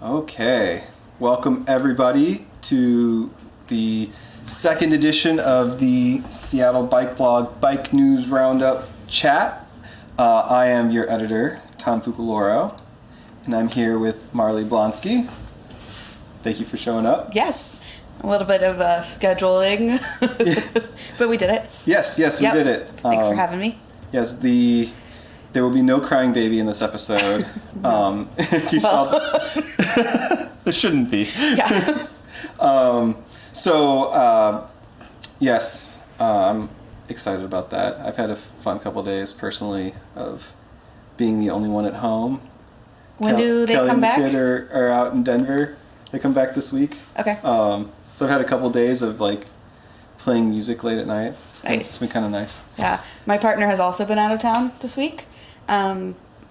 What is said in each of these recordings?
Okay, welcome everybody to the second edition of the Seattle bike blog Bike News Roundup chat. I am your editor, Tom Fukuloro, and I'm here with Marley Blonsky. Thank you for showing up. Yes, a little bit of scheduling, but we did it. Yes, we did it. Thanks for having me. Yes, there will be no crying baby in this episode. If you saw, there shouldn't be. Yeah. Yes, I'm excited about that. I've had a fun couple days personally of being the only one at home. When do they Kelly come back? and the kid are out in Denver. They come back this week. Okay. So I've had a couple days of like playing music late at night. It's been kind of nice. Yeah. My partner has also been out of town this week,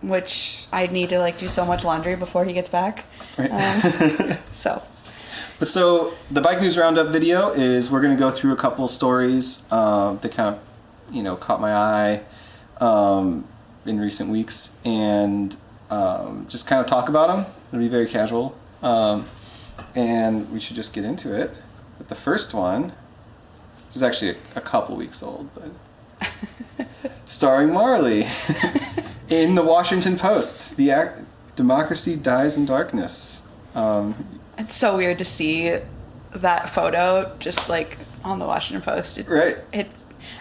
which I need to like do so much laundry before he gets back. Right. So the Bike News Roundup video is we're going to go through a couple stories that kind of, caught my eye in recent weeks and just kind of talk about them. It'll be very casual. And we should just get into it. But the first one is actually a couple weeks old, but starring Marley in the Washington Post. Democracy dies in darkness. it's so weird to see that photo just like on the Washington Post. Right. I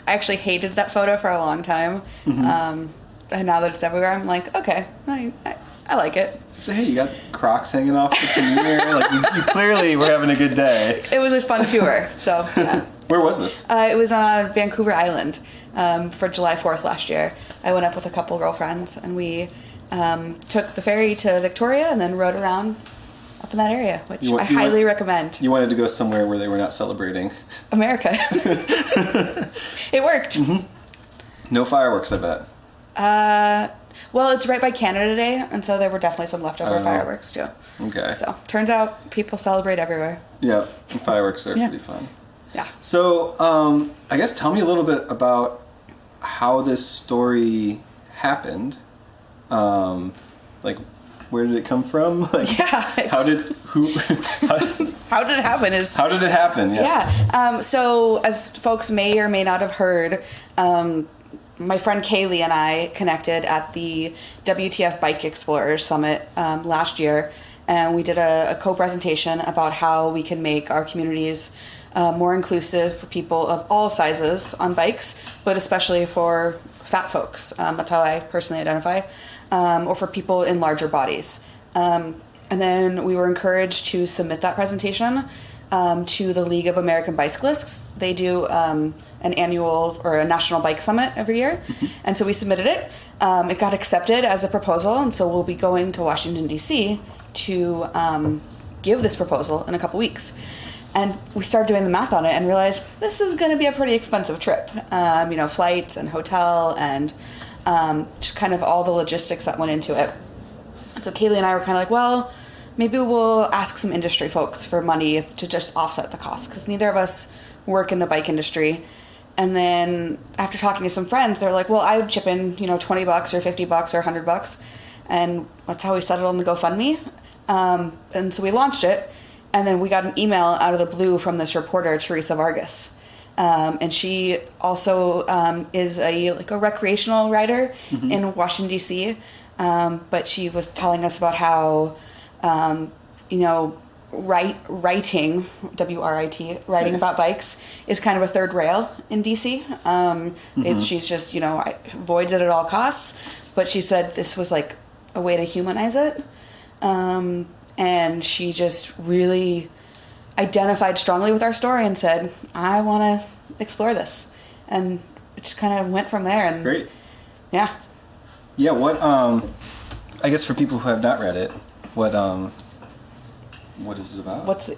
actually hated that photo for a long time. Mm-hmm. And now that it's everywhere, I'm like, okay, I like it. So hey, you got Crocs hanging off the mirror. Like you clearly were having a good day. It was a fun tour. So yeah. Where was this? It was on Vancouver Island for July 4th last year. I went up with a couple girlfriends and we took the ferry to Victoria and then rode around up in that area, which I highly recommend. You wanted to go somewhere where they were not celebrating America. It worked. Mm-hmm. No fireworks, I bet. Well, it's right by Canada Day, and so there were definitely some leftover fireworks too. Okay. So turns out people celebrate everywhere. Yeah, and fireworks are pretty fun. Yeah. So I guess tell me a little bit about how this story happened. Like, where did it come from? Like, Yeah. How did it happen? Yes. Yeah. So as folks may or may not have heard, my friend Kaylee and I connected at the WTF Bike Explorers Summit last year, and we did a co-presentation about how we can make our communities more inclusive for people of all sizes on bikes, but especially for fat folks. That's how I personally identify, or for people in larger bodies. And then we were encouraged to submit that presentation to the League of American Bicyclists. They do an annual or a national bike summit every year. Mm-hmm. And so we submitted it. It got accepted as a proposal, and so we'll be going to Washington, D.C. to give this proposal in a couple weeks. And we started doing the math on it and realized this is going to be a pretty expensive trip. Flights and hotel and just kind of all the logistics that went into it. And so Kaylee and I were kind of like, well, maybe we'll ask some industry folks for money to just offset the cost, because neither of us work in the bike industry. And then after talking to some friends, they're like, well, I would chip in, $20 or $50 or $100. And that's how we settled on the GoFundMe. And so we launched it. And then we got an email out of the blue from this reporter, Teresa Vargas. And she also is a recreational rider mm-hmm. in Washington, D.C. But she was telling us about how, writing, W-R-I-T, writing about bikes is kind of a third rail in DC. Mm-hmm. She's just, avoids it at all costs. But she said this was like a way to humanize it. And she just really identified strongly with our story and said, I want to explore this. And it just kind of went from there. And great. Yeah. Yeah, what, I guess for people who have not read it, what is it about?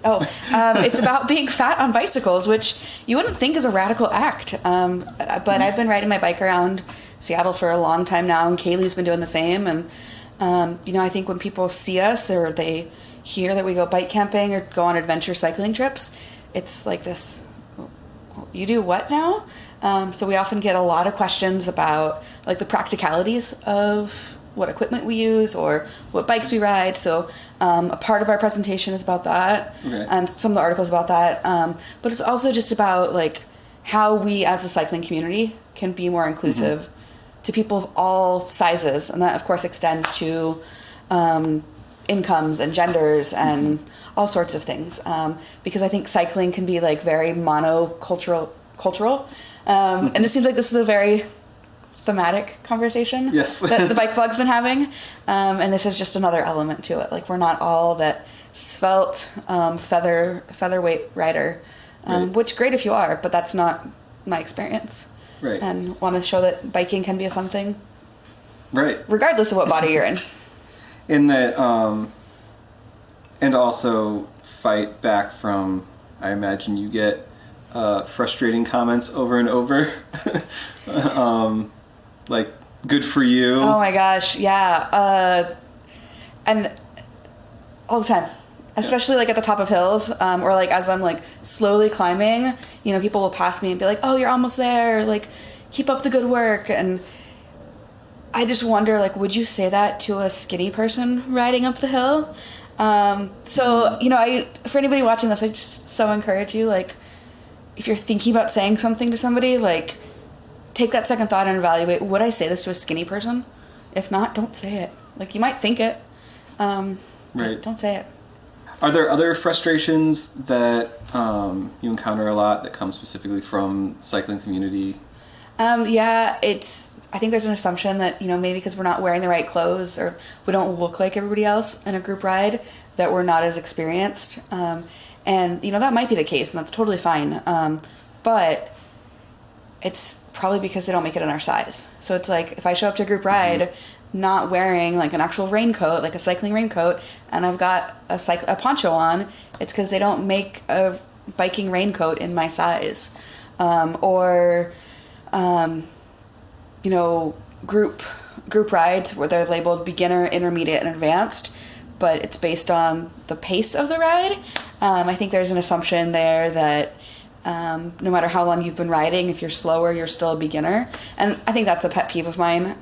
It's about being fat on bicycles, which you wouldn't think is a radical act. But I've been riding my bike around Seattle for a long time now, and Kaylee's been doing the same. And, I think when people see us or they hear that we go bike camping or go on adventure cycling trips, it's like this, you do what now? So we often get a lot of questions about like the practicalities of what equipment we use or what bikes we ride. So a part of our presentation is about that, and some of the articles about that. But it's also just about like how we as a cycling community can be more inclusive to people of all sizes, and that of course extends to incomes and genders and all sorts of things. Because I think cycling can be like very monocultural, and it seems like this is a very thematic conversation that the bike blog's been having, and this is just another element to it. Like we're not all that svelte featherweight rider, which great if you are, but that's not my experience. Right. And want to show that biking can be a fun thing. Right. Regardless of what body you're in. In that, and also fight back from, I imagine you get frustrating comments over and over. Like, good for you. Oh my gosh, yeah. And all the time. Especially like at the top of hills, or like as I'm like slowly climbing, you know, people will pass me and be like, "Oh, you're almost there. Like, keep up the good work." And I just wonder, like, would you say that to a skinny person riding up the hill? So, you know, for anybody watching this, I just so encourage you, like, if you're thinking about saying something to somebody, like, take that second thought and evaluate, would I say this to a skinny person? If not, don't say it. Like, you might think it. Right. Don't say it. Are there other frustrations that you encounter a lot that come specifically from the cycling community? Yeah, I think there's an assumption that, you know, maybe because we're not wearing the right clothes or we don't look like everybody else in a group ride, that we're not as experienced. And, you know, that might be the case, and that's totally fine. But it's probably because they don't make it in our size. So it's like, if I show up to a group ride not wearing like an actual raincoat, like a cycling raincoat, and I've got a poncho on, it's because they don't make a biking raincoat in my size. You know, group rides where they're labeled beginner, intermediate, and advanced, but it's based on the pace of the ride. I think there's an assumption there that no matter how long you've been riding, if you're slower, you're still a beginner. And I think that's a pet peeve of mine.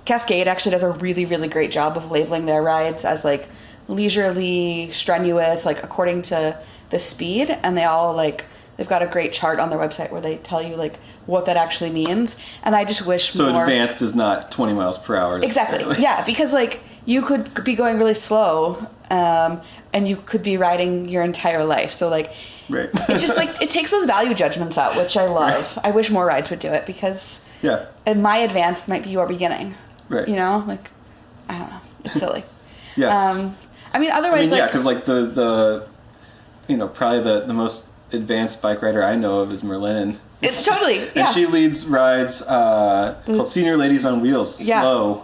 Cascade actually does a really, really great job of labeling their rides as like leisurely, strenuous, like according to the speed. And they all like, they've got a great chart on their website where they tell you like what that actually means. And I just wish more. So advanced is not 20 miles per hour. Exactly. Yeah. Because like you could be going really slow, and you could be riding your entire life. So like, right. It just like, it takes those value judgments out, which I love. Right. I wish more rides would do it because my advanced might be your beginning. Right. You know, like, I don't know. It's silly. Yes. I mean, otherwise, yeah, because like the you know, probably the most advanced bike rider I know of is Merlin. It's totally, yeah. And she leads rides called Senior Ladies on Wheels. Yeah. Slow.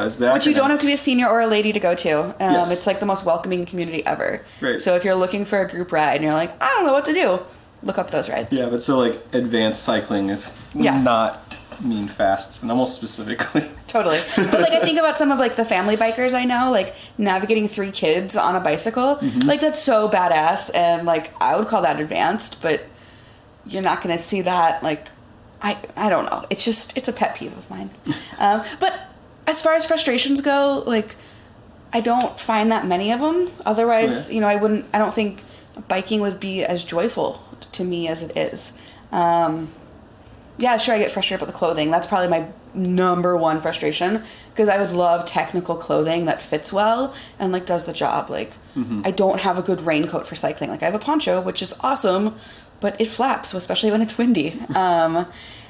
Is that which you don't have to be a senior or a lady to go to. Yes. It's like the most welcoming community ever. Right. So if you're looking for a group ride and you're like, I don't know what to do, look up those rides. Yeah, but so like advanced cycling is not mean fast, and almost specifically. Totally. But like I think about some of like the family bikers I know, like navigating 3 kids on a bicycle. Like that's so badass, and like I would call that advanced, but you're not going to see that. Like I don't know. It's a pet peeve of mine. But as far as frustrations go, like I don't find that many of them. Otherwise, you know, I don't think biking would be as joyful to me as it is. Yeah, sure, I get frustrated about the clothing. That's probably my number one frustration, because I would love technical clothing that fits well and like does the job. Like I don't have a good raincoat for cycling. Like I have a poncho, which is awesome, but it flaps, especially when it's windy.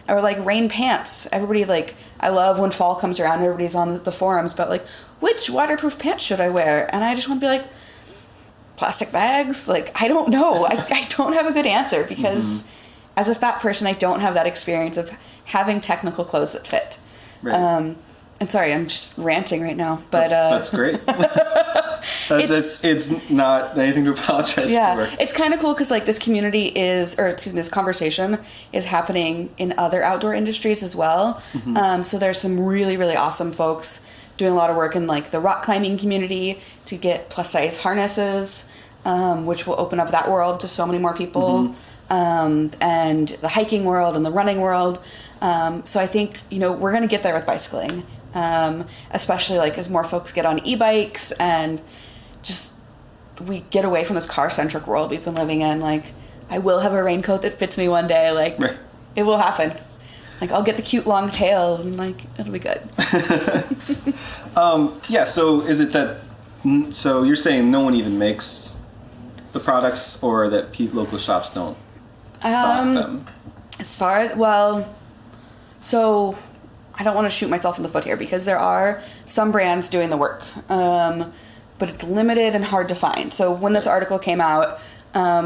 Or like rain pants. Everybody like, I love when fall comes around, everybody's on the forums, but like, which waterproof pants should I wear? And I just want to be like, plastic bags? Like, I don't know. I don't have a good answer, because as a fat person, I don't have that experience of having technical clothes that fit. Right. And sorry, I'm just ranting right now, but that's great. It's not anything to apologize for. Yeah, it's kind of cool because like this community this conversation is happening in other outdoor industries as well. So there's some really, really awesome folks doing a lot of work in like the rock climbing community to get plus size harnesses, which will open up that world to so many more people. And the hiking world and the running world. So I think, you know, we're going to get there with bicycling. especially like as more folks get on e-bikes and just we get away from this car-centric world we've been living in. Like, I will have a raincoat that fits me one day. Like, right. It will happen. Like, I'll get the cute long tail and like it'll be good. Yeah. So is it that? So you're saying no one even makes the products, or that local shops don't stock them? As far as, well, so I don't want to shoot myself in the foot here because there are some brands doing the work, but it's limited and hard to find. So when this article came out,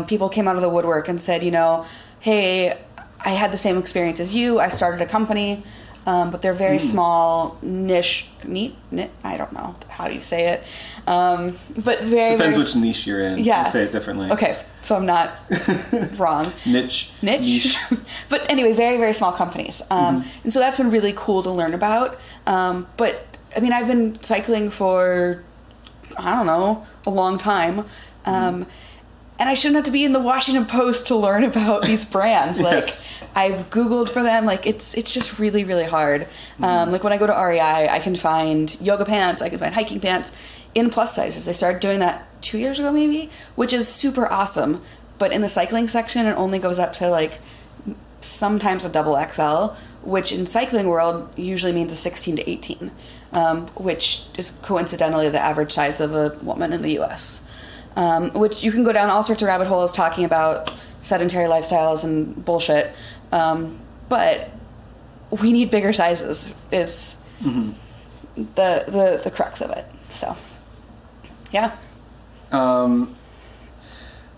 people came out of the woodwork and said, you know, hey, I had the same experience as you. I started a company, but they're very small, niche, I don't know how do you say it, but Depends which niche you're in. Yeah. You say it differently. Okay, so I'm not wrong. Niche. But anyway, very, very small companies. And so that's been really cool to learn about. But I mean, I've been cycling for, I don't know, a long time. And I shouldn't have to be in the Washington Post to learn about these brands. Like, Yes. I've Googled for them. Like, it's just really, really hard. Like, when I go to REI, I can find yoga pants, I can find hiking pants in plus sizes. They started doing that 2 years ago, maybe, which is super awesome. But in the cycling section, it only goes up to, like, sometimes a double XL, which in cycling world usually means a 16 to 18, which is coincidentally the average size of a woman in the U.S., which you can go down all sorts of rabbit holes talking about sedentary lifestyles and bullshit. But we need bigger sizes is the crux of it. So, yeah.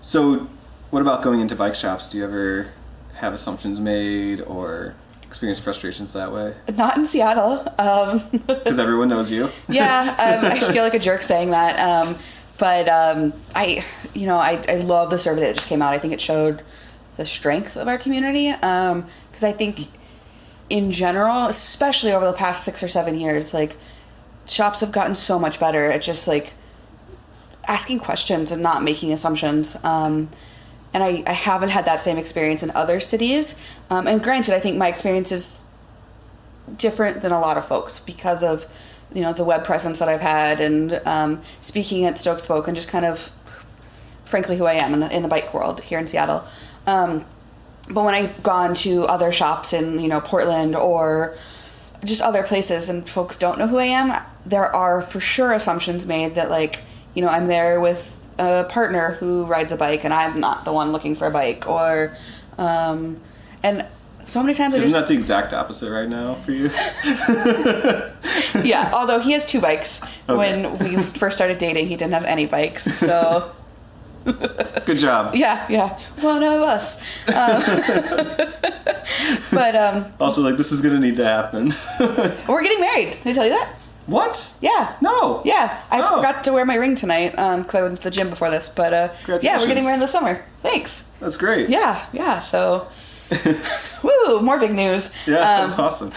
So what about going into bike shops? Do you ever have assumptions made or experience frustrations that way? Not in Seattle. Because everyone knows you. Yeah, I feel like a jerk saying that. But I love the survey that just came out. I think it showed the strength of our community. Because I think in general, especially over the past 6 or 7 years, like, shops have gotten so much better at just like asking questions and not making assumptions. And I haven't had that same experience in other cities. And granted, I think my experience is different than a lot of folks because of, you know, the web presence that I've had and speaking at Stoke Spoke and just kind of, frankly, who I am in the bike world here in Seattle. But when I've gone to other shops in, you know, Portland or just other places and folks don't know who I am, there are for sure assumptions made that, like, you know, I'm there with a partner who rides a bike and I'm not the one looking for a bike, or and so many times Isn't that the exact opposite right now for you? Yeah, although he has 2 bikes. Okay. When we first started dating, he didn't have any bikes, so Good job. yeah, one of us. But Also, like, this is gonna need to happen. we're getting married. Did I tell you that? What? Yeah. No. Yeah, I Oh. forgot to wear my ring tonight because I went to the gym before this. But yeah, we're getting Congratulations. married in the summer. Thanks. That's great. Yeah. So, woo, more big news. Yeah, that's awesome.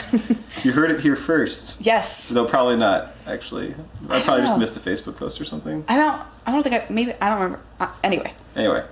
You heard it here first. Yes. Though probably not, actually. I probably just know. missed a Facebook post or something. I don't think I don't remember. Anyway. Anyway.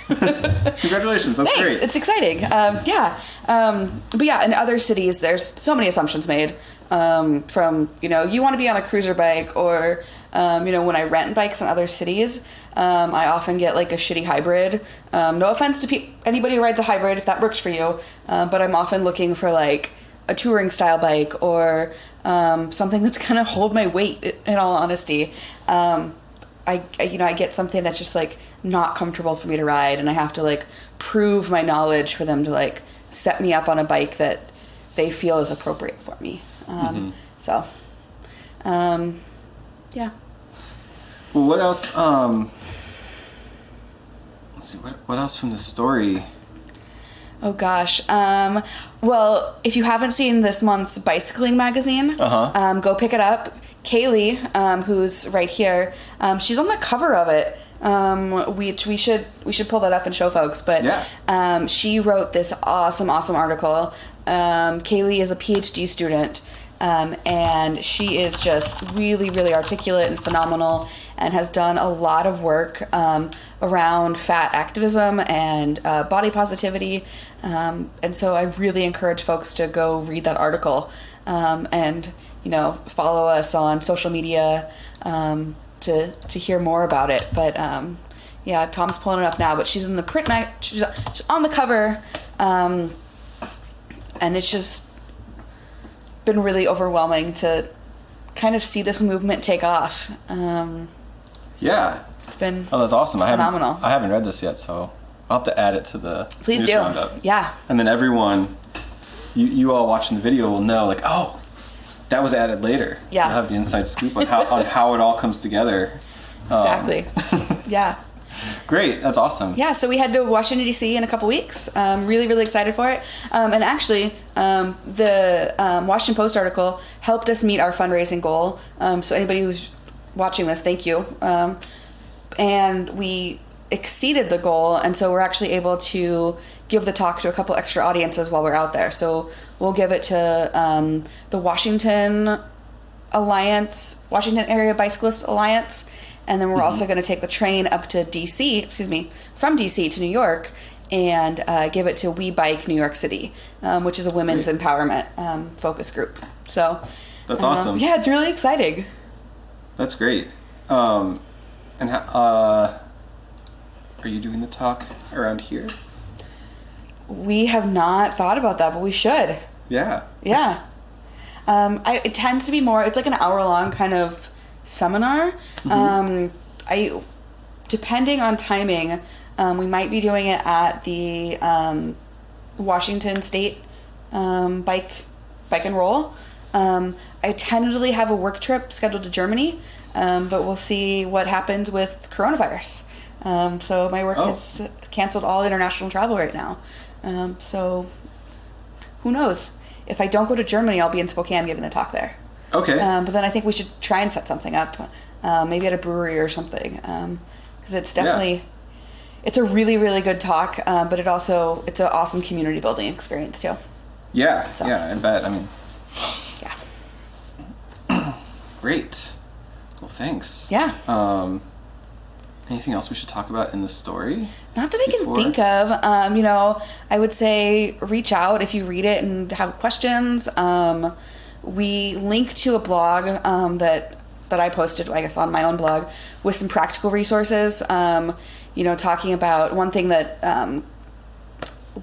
Congratulations. That's Thanks. great. It's exciting. Yeah. But yeah, in other cities, there's so many assumptions made from, you know, you want to be on a cruiser bike, or, you know, when I rent bikes in other cities, I often get like a shitty hybrid. No offense to anybody who rides a hybrid, if that works for you. But I'm often looking for like a touring style bike or something that's going to hold my weight, in all honesty. I get something that's just like not comfortable for me to ride, and I have to like prove my knowledge for them to like set me up on a bike that they feel is appropriate for me. So, yeah. Well, what else? Let's see. What else from the story? Oh gosh. Well, if you haven't seen this month's bicycling magazine, go pick it up. Kaylee, who's right here, she's on the cover of it. We should pull that up and show folks. But yeah. She wrote this awesome article. Kaylee is a PhD student, and she is just really, really articulate and phenomenal, and has done a lot of work around fat activism and body positivity. And so I really encourage folks to go read that article. And follow us on social media to hear more about it. But Tom's pulling it up now, but she's in the print she's on the cover, and it's just been really overwhelming to kind of see this movement take off. Yeah. It's been that's awesome. phenomenal. I haven't read this yet, so I'll have to add it to the Please news do. roundup. Yeah. And then everyone, you all watching the video will know, like, oh, that was added later. Yeah. You'll have the inside scoop on how it all comes together. Exactly. Yeah. Great. That's awesome. Yeah, so we head to Washington, D.C. in a couple weeks. Really, really excited for it. And actually, the Washington Post article helped us meet our fundraising goal. So anybody who's watching this, thank you. And we exceeded the goal, and so we're actually able to give the talk to a couple extra audiences while we're out there. So we'll give it to the Washington Area Bicyclist Alliance, and then we're also going to take the train up to from DC to New York, and give it to We Bike New York City, which is a women's empowerment focus group. So that's awesome. Yeah, it's really exciting. That's great. And are you doing the talk around here? We have not thought about that, but we should. Yeah. Yeah. It tends to be more, it's like an hour-long kind of seminar. Depending on timing, we might be doing it at the Washington State Bike and Roll. I tentatively have a work trip scheduled to Germany, but we'll see what happens with coronavirus. So my work has canceled all international travel right now. So who knows? If I don't go to Germany, I'll be in Spokane giving the talk there. Okay. But then I think we should try and set something up, maybe at a brewery or something, because it's definitely, it's a really, really good talk, but it's an awesome community building experience too. Yeah, yeah, I bet. I mean, yeah. Great. Well, thanks. Yeah. Anything else we should talk about in the story? Not that I can think of. I would say reach out if you read it and have questions. We link to a blog that I posted, I guess, on my own blog with some practical resources. Talking about one thing that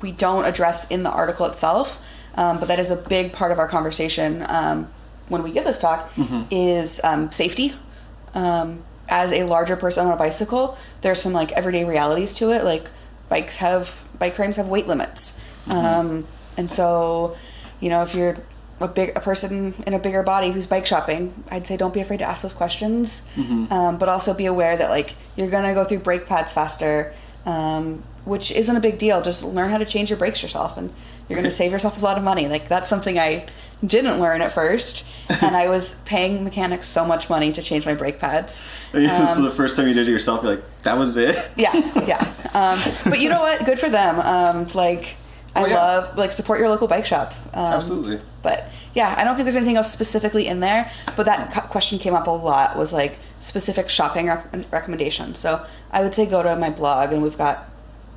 we don't address in the article itself, but that is a big part of our conversation when we give this talk, is safety. As a larger person on a bicycle, there's some like everyday realities to it. Like bike frames have weight limits. And so, if you're a person in a bigger body who's bike shopping, I'd say don't be afraid to ask those questions. But also be aware that like you're going to go through brake pads faster, which isn't a big deal. Just learn how to change your brakes yourself, and you're going to save yourself a lot of money. Like that's something I didn't learn at first, and I was paying mechanics so much money to change my brake pads. So the first time you did it yourself, you're like, that was it? Yeah. But you know what? Good for them. Love, support your local bike shop. Absolutely. But yeah, I don't think there's anything else specifically in there, but that question came up a lot, was like specific shopping recommendations. So I would say go to my blog, and we've got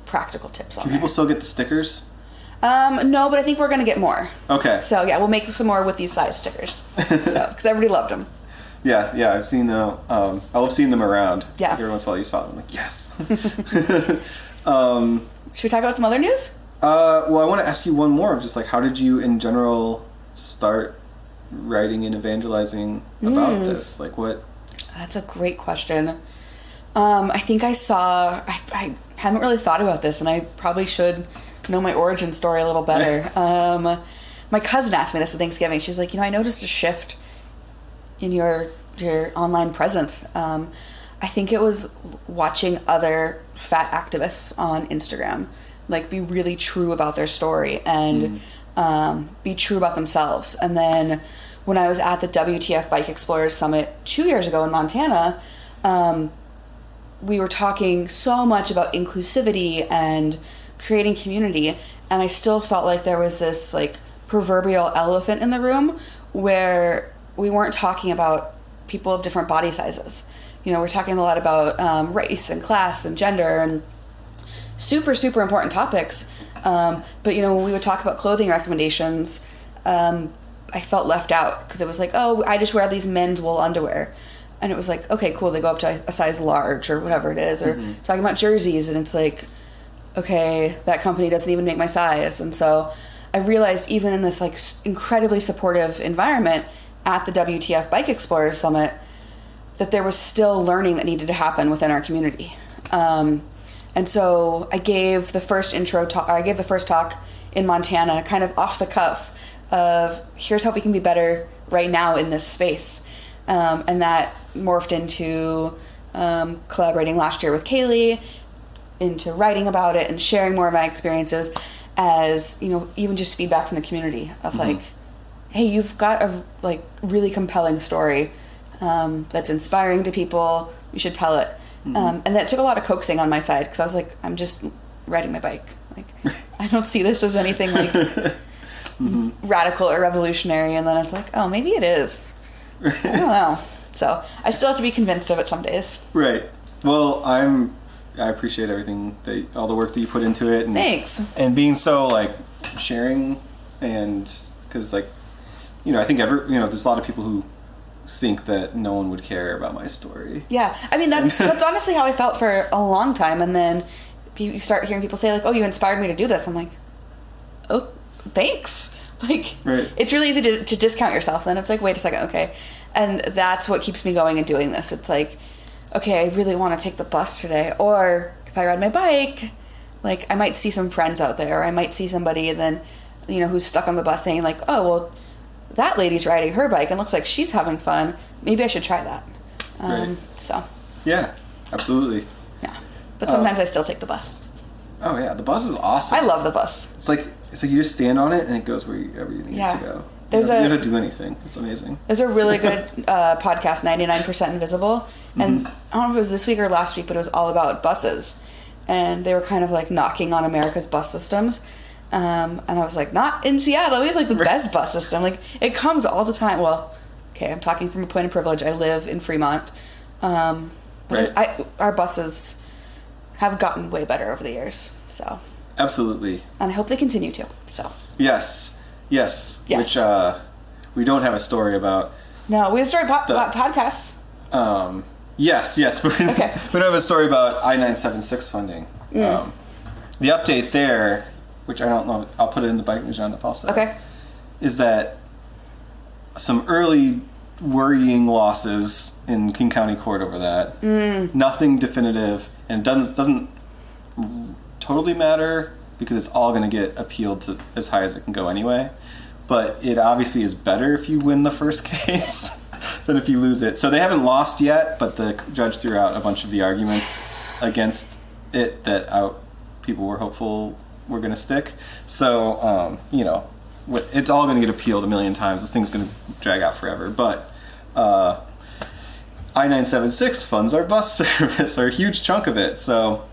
practical tips on there. Can people still get the stickers? No, but I think we're going to get more. Okay. So yeah, we'll make some more with these size stickers. Because everybody loved them. Yeah, I've seen them. I love seeing them around. Yeah. Every once in a while you spot them, like, yes. Should we talk about some other news? Well, I want to ask you one more. Just like, how did you, in general, start writing and evangelizing about this? Like, what? That's a great question. I think I haven't really thought about this, and I probably should know my origin story a little better. My cousin asked me this at Thanksgiving. She's like, I noticed a shift in your online presence. I think it was watching other fat activists on Instagram, like, be really true about their story and be true about themselves. And then when I was at the WTF Bike Explorers Summit 2 years ago in Montana, we were talking so much about inclusivity and creating community, and I still felt like there was this like proverbial elephant in the room where we weren't talking about people of different body sizes. We're talking a lot about race and class and gender and super, super important topics. But when we would talk about clothing recommendations, I felt left out because it was like, oh, I just wear these men's wool underwear. And it was like, okay, cool, they go up to a size large or whatever it is. Or talking about jerseys, and it's like, okay, that company doesn't even make my size. And so I realized even in this like incredibly supportive environment at the WTF Bike Explorers Summit that there was still learning that needed to happen within our community. And so I gave the first talk in Montana kind of off the cuff of here's how we can be better right now in this space. And that morphed into collaborating last year with Kaylee, into writing about it and sharing more of my experiences as, you know, even just feedback from the community of like, hey, you've got a like really compelling story that's inspiring to people. You should tell it. And that took a lot of coaxing on my side because I was like, I'm just riding my bike. Like, I don't see this as anything like radical or revolutionary. And then it's like, oh, maybe it is. I don't know. So I still have to be convinced of it some days. Right. Well, I appreciate everything all the work that you put into it. And, thanks. And being so like sharing, and because like, you know, I think there's a lot of people who think that no one would care about my story. Yeah. I mean, that's honestly how I felt for a long time. And then you start hearing people say like, oh, you inspired me to do this. I'm like, oh, thanks. Like, right. It's really easy to discount yourself. Then it's like, wait a second, okay. And that's what keeps me going and doing this. It's like, okay, I really want to take the bus today. Or if I ride my bike, like I might see some friends out there. Or I might see somebody and then, you know, who's stuck on the bus saying like, oh, well, that lady's riding her bike and looks like she's having fun. Maybe I should try that. Right. So. Yeah, absolutely. Yeah. But sometimes I still take the bus. Oh yeah, the bus is awesome. I love the bus. It's like you just stand on it and it goes wherever you need it to go. You don't have to do anything. It's amazing. There's a really good podcast, 99% Invisible. And I don't know if it was this week or last week, but it was all about buses. And they were kind of like knocking on America's bus systems. And I was like, not in Seattle. We have like the best bus system. Like it comes all the time. Well, okay, I'm talking from a point of privilege. I live in Fremont. But our buses have gotten way better over the years. So absolutely. And I hope they continue to. So Yes. Which we don't have a story about. No, we have a story about podcasts. Yes, but okay. We don't have a story about I-976 funding. The update there, which I don't know, I'll put it in the Bike News Roundup also. Okay. Is that some early worrying losses in King County Court over that. Nothing definitive, and it doesn't totally matter because it's all going to get appealed to as high as it can go anyway. But it obviously is better if you win the first case than if you lose it. So they haven't lost yet, but the judge threw out a bunch of the arguments against it that people were hopeful were going to stick. So, it's all going to get appealed a million times. This thing's going to drag out forever. But I-976 funds our bus service, or a huge chunk of it. So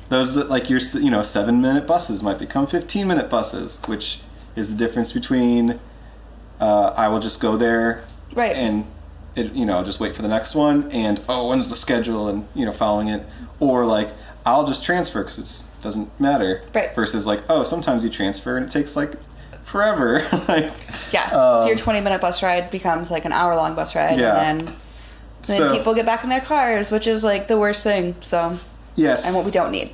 those, like your 7-minute buses might become 15-minute buses, which is the difference between I will just go there and just wait for the next one, and when's the schedule, and following it, or like I'll just transfer because it doesn't matter. Right. Versus like sometimes you transfer and it takes like forever. So your 20-minute bus ride becomes like an hour-long bus ride, and then people get back in their cars, which is like the worst thing. So yes, and what we don't need.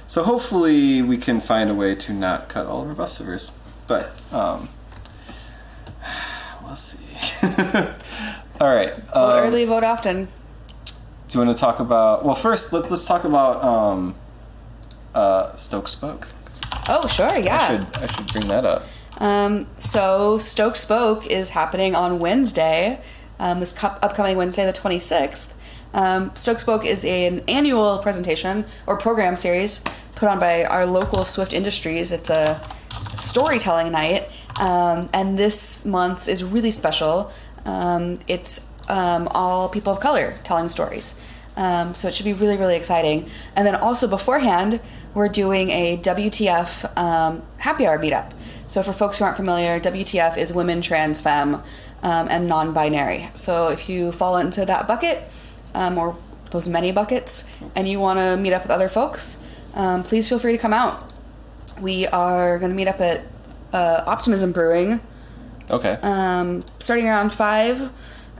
So hopefully we can find a way to not cut all of our bus service, but we'll see. All right. Vote early, vote often. Do you want to talk about? Well, first let's talk about Stoke Spoke. Oh, sure, yeah. I should bring that up. So Stoke Spoke is happening on Wednesday, this upcoming Wednesday, the 26th. Stoke Spoke is an annual presentation or program series put on by our local Swift Industries. It's a storytelling night, and this month's is really special. It's all people of color telling stories. So it should be really, really exciting. And then also beforehand, we're doing a WTF happy hour meetup. So for folks who aren't familiar, WTF is women, trans, femme, and non-binary. So if you fall into that bucket, or those many buckets, and you want to meet up with other folks, please feel free to come out. We are going to meet up at Optimism Brewing Okay. Starting around 5,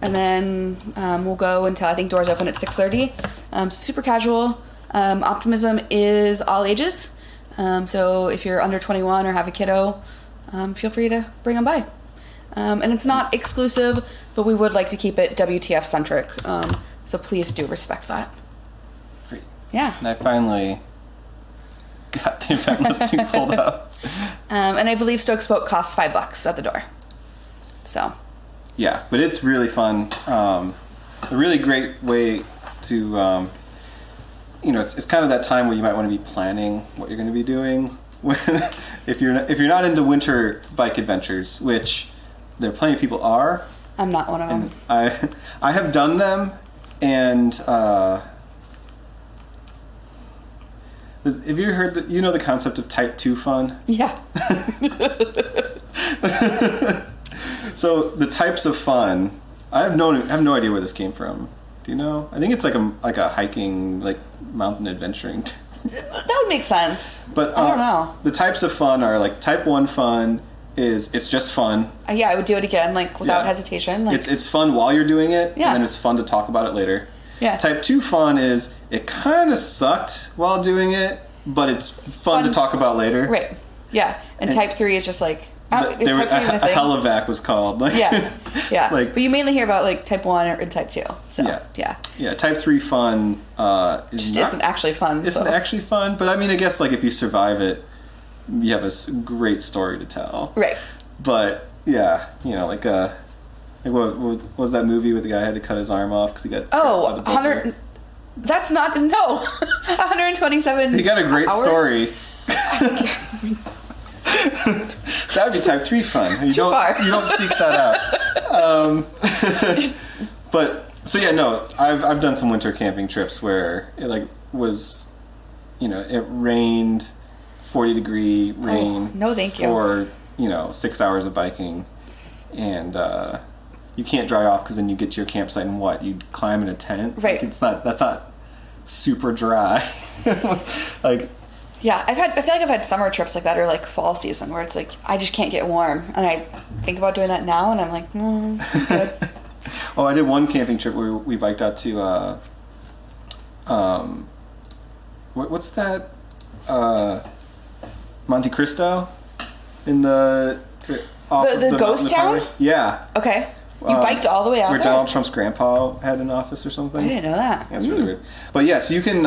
and then we'll go until I think doors open at 6:30. Super casual. Optimism is all ages. So if you're under 21 or have a kiddo, feel free to bring them by. And it's not exclusive, but we would like to keep it WTF centric. So please do respect that. Great. Yeah. And I finally got the event listing pulled up. And I believe Stokes Boat costs $5 at the door. So. Yeah, but it's really fun. A really great way to, it's kind of that time where you might want to be planning what you're going to be doing. if you're not into winter bike adventures, which there are plenty of people are. I'm not one of them. I have done them, and have you heard the concept of type 2 fun? Yeah. So the types of fun, I have no idea where this came from. Do you know? I think it's like a hiking, like mountain adventuring. That would make sense. But I don't know. The types of fun are like type 1 fun is it's just fun. Yeah, I would do it again, like without hesitation. Like it's fun while you're doing it, yeah. and then it's fun to talk about it later. Yeah. Type 2 fun is it kind of sucked while doing it, but it's fun to talk about later. Right. Yeah. And type 3 is just like a helivac was called. Like, yeah. Like, but you mainly hear about like type 1 or type 2. So yeah. Type 3 fun isn't actually fun. Isn't actually fun, but I mean, I guess like if you survive it, you have a great story to tell. Right. But yeah, like what was that movie where the guy had to cut his arm off because he got 100. That's not 127. He got a great hours? Story. That would be type 3 fun. Too far. You don't seek that out. But so yeah, no, I've done some winter camping trips where it like was, it rained, 40-degree rain. No, thank you. For 6 hours of biking, and you can't dry off because then you get to your campsite and you climb in a tent. Right. Like, that's not super dry. Like. Yeah, I feel like I've had summer trips like that or like fall season where it's like I just can't get warm, and I think about doing that now, and I'm like, good. Oh, I did one camping trip where we biked out to what's that? Monte Cristo in the ghost town? Yeah. Okay. You biked all the way out where there? Donald Trump's grandpa had an office or something. I didn't know that. Yeah, it's really weird. But yeah, so you can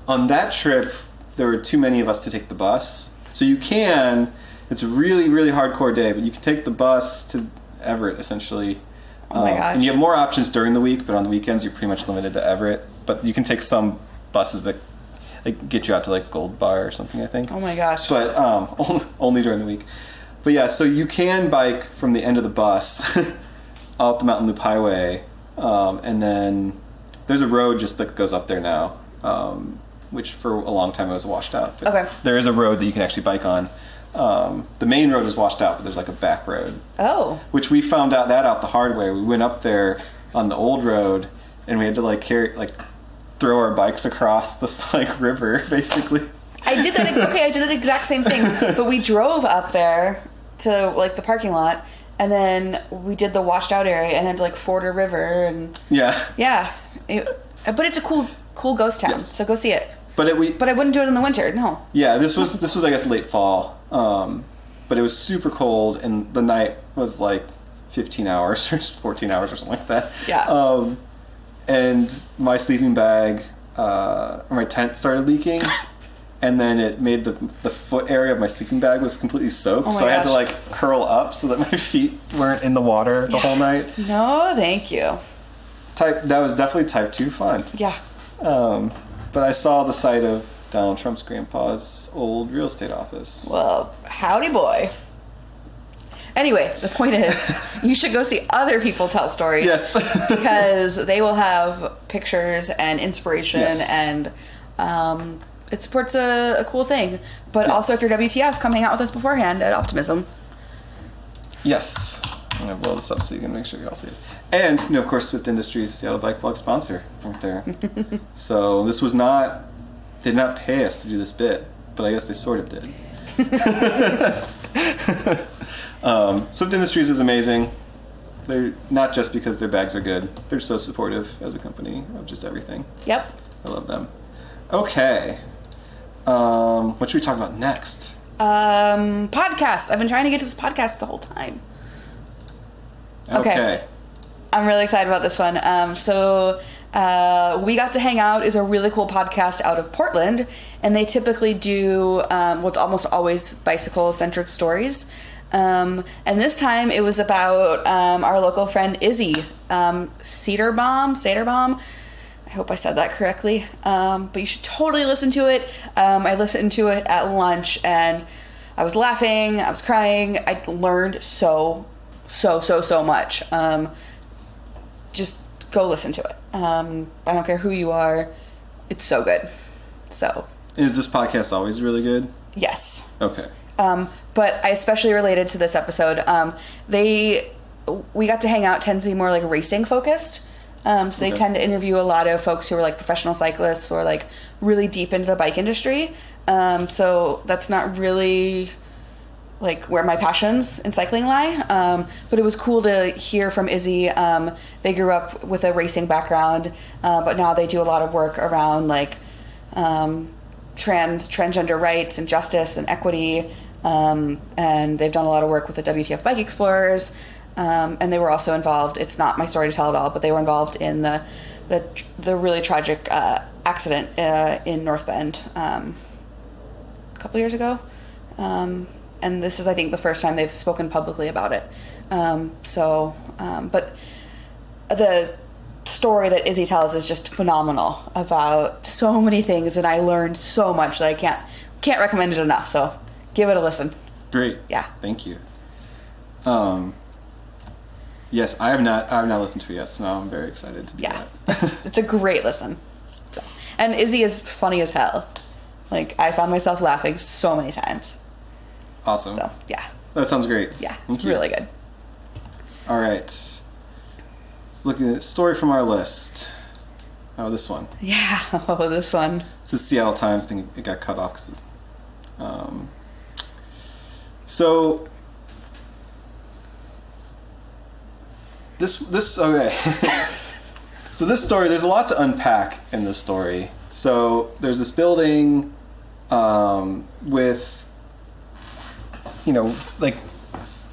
on that trip, there were too many of us to take the bus. So it's a really, really hardcore day, but you can take the bus to Everett, essentially. Oh my gosh. And you have more options during the week, but on the weekends, you're pretty much limited to Everett. But you can take some buses that get you out to like Gold Bar or something, I think. Oh my gosh. But only during the week. But yeah, so you can bike from the end of the bus out the Mountain Loop Highway, and then there's a road just that goes up there now. Which for a long time it was washed out. But okay. There is a road that you can actually bike on. The main road is washed out, but there's like a back road. Oh. Which we found out the hard way. We went up there on the old road, and we had to throw our bikes across this river, basically. I did that exact same thing. But we drove up there to the parking lot, and then we did the washed out area and had to ford a river and yeah. But it's a cool ghost town, so go see it. But I wouldn't do it in the winter. No. Yeah, this was I guess late fall, but it was super cold, and the night was 15 hours or 14 hours or something like that. Yeah. And my sleeping bag, my tent started leaking, and then it made the foot area of my sleeping bag was completely soaked. So I had to curl up so that my feet weren't in the water the whole night. No, thank you. That was definitely type 2 fun. Yeah. But I saw the site of Donald Trump's grandpa's old real estate office. Well, howdy boy. Anyway, the point is, you should go see other people tell stories. Yes. Because they will have pictures and inspiration, and it supports a cool thing. But also, if you're WTF, come hang out with us beforehand at Optimism. Yes. I'm going to blow this up so you can make sure you all see it. And, of course, Swift Industries, Seattle Bike Blog sponsor, right there. So this did not pay us to do this bit, but I guess they sort of did. Swift Industries is amazing. They're not just because their bags are good. They're so supportive as a company of just everything. Yep. I love them. Okay. What should we talk about next? Podcasts. I've been trying to get to this podcast the whole time. Okay. I'm really excited about this one. We Got to Hang Out is a really cool podcast out of Portland, and they typically do what's almost always bicycle-centric stories. And this time it was about our local friend Izzy Sederbaum. I hope I said that correctly. But you should totally listen to it. I listened to it at lunch, and I was laughing, I was crying. I learned so much. Just go listen to it. I don't care who you are. It's so good. So. Is this podcast always really good? Yes. Okay. But I especially related to this episode. We Got to Hang Out tends to be more like racing focused. So they tend to interview a lot of folks who are like professional cyclists or like really deep into the bike industry. So that's not really like where my passions in cycling lie. But it was cool to hear from Izzy. They grew up with a racing background, but now they do a lot of work around like transgender rights and justice and equity. And they've done a lot of work with the WTF Bike Explorers. And they were also involved, it's not my story to tell at all, but they were involved in the really tragic accident in North Bend a couple years ago. And this is, I think, the first time they've spoken publicly about it. But the story that Izzy tells is just phenomenal about so many things, and I learned so much that I can't recommend it enough. So give it a listen. Great. Yeah. Thank you. Yes, I have not listened to it yet, so now I'm very excited to do that. It's a great listen. So, and Izzy is funny as hell. Like, I found myself laughing so many times. Awesome. So, yeah. That sounds great. Yeah, Thank it's you. really good. All right. Let's look at a story from our list. Oh, this one. Yeah, this one. This is Seattle Times. I think it got cut off because so this okay. So this story, there's a lot to unpack in this story. So there's this building with, like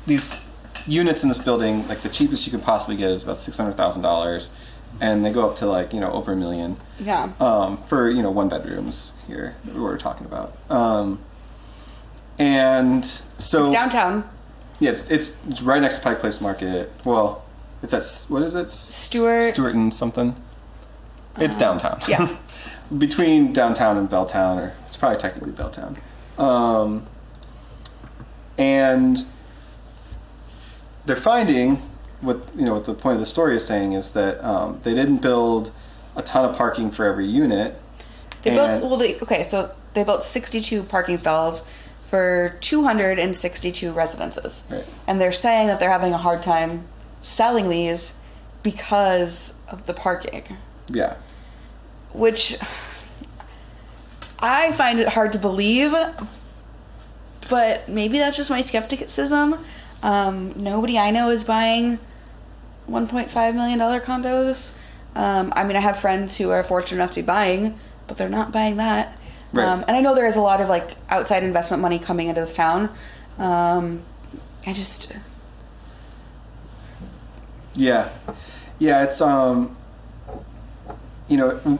these units in this building. Like the cheapest you could possibly get is about $600,000, and they go up to like over $1 million. Yeah. For one bedrooms here that we were talking about. And so It's downtown. Yeah, it's right next to Pike Place Market. Well, it's at, what is it? Stewart and something. It's downtown. Yeah. Between downtown and Belltown, or it's probably technically Belltown. And they're finding what the point of the story is saying is that they didn't build a ton of parking for every unit. They built 62 parking stalls for 262 residences. Right. And they're saying that they're having a hard time selling these because of the parking. Yeah. Which I find it hard to believe, but maybe that's just my skepticism. Nobody I know is buying $1.5 million condos. I have friends who are fortunate enough to be buying, but they're not buying that. Right. And I know there is a lot of like outside investment money coming into this town. Yeah, it's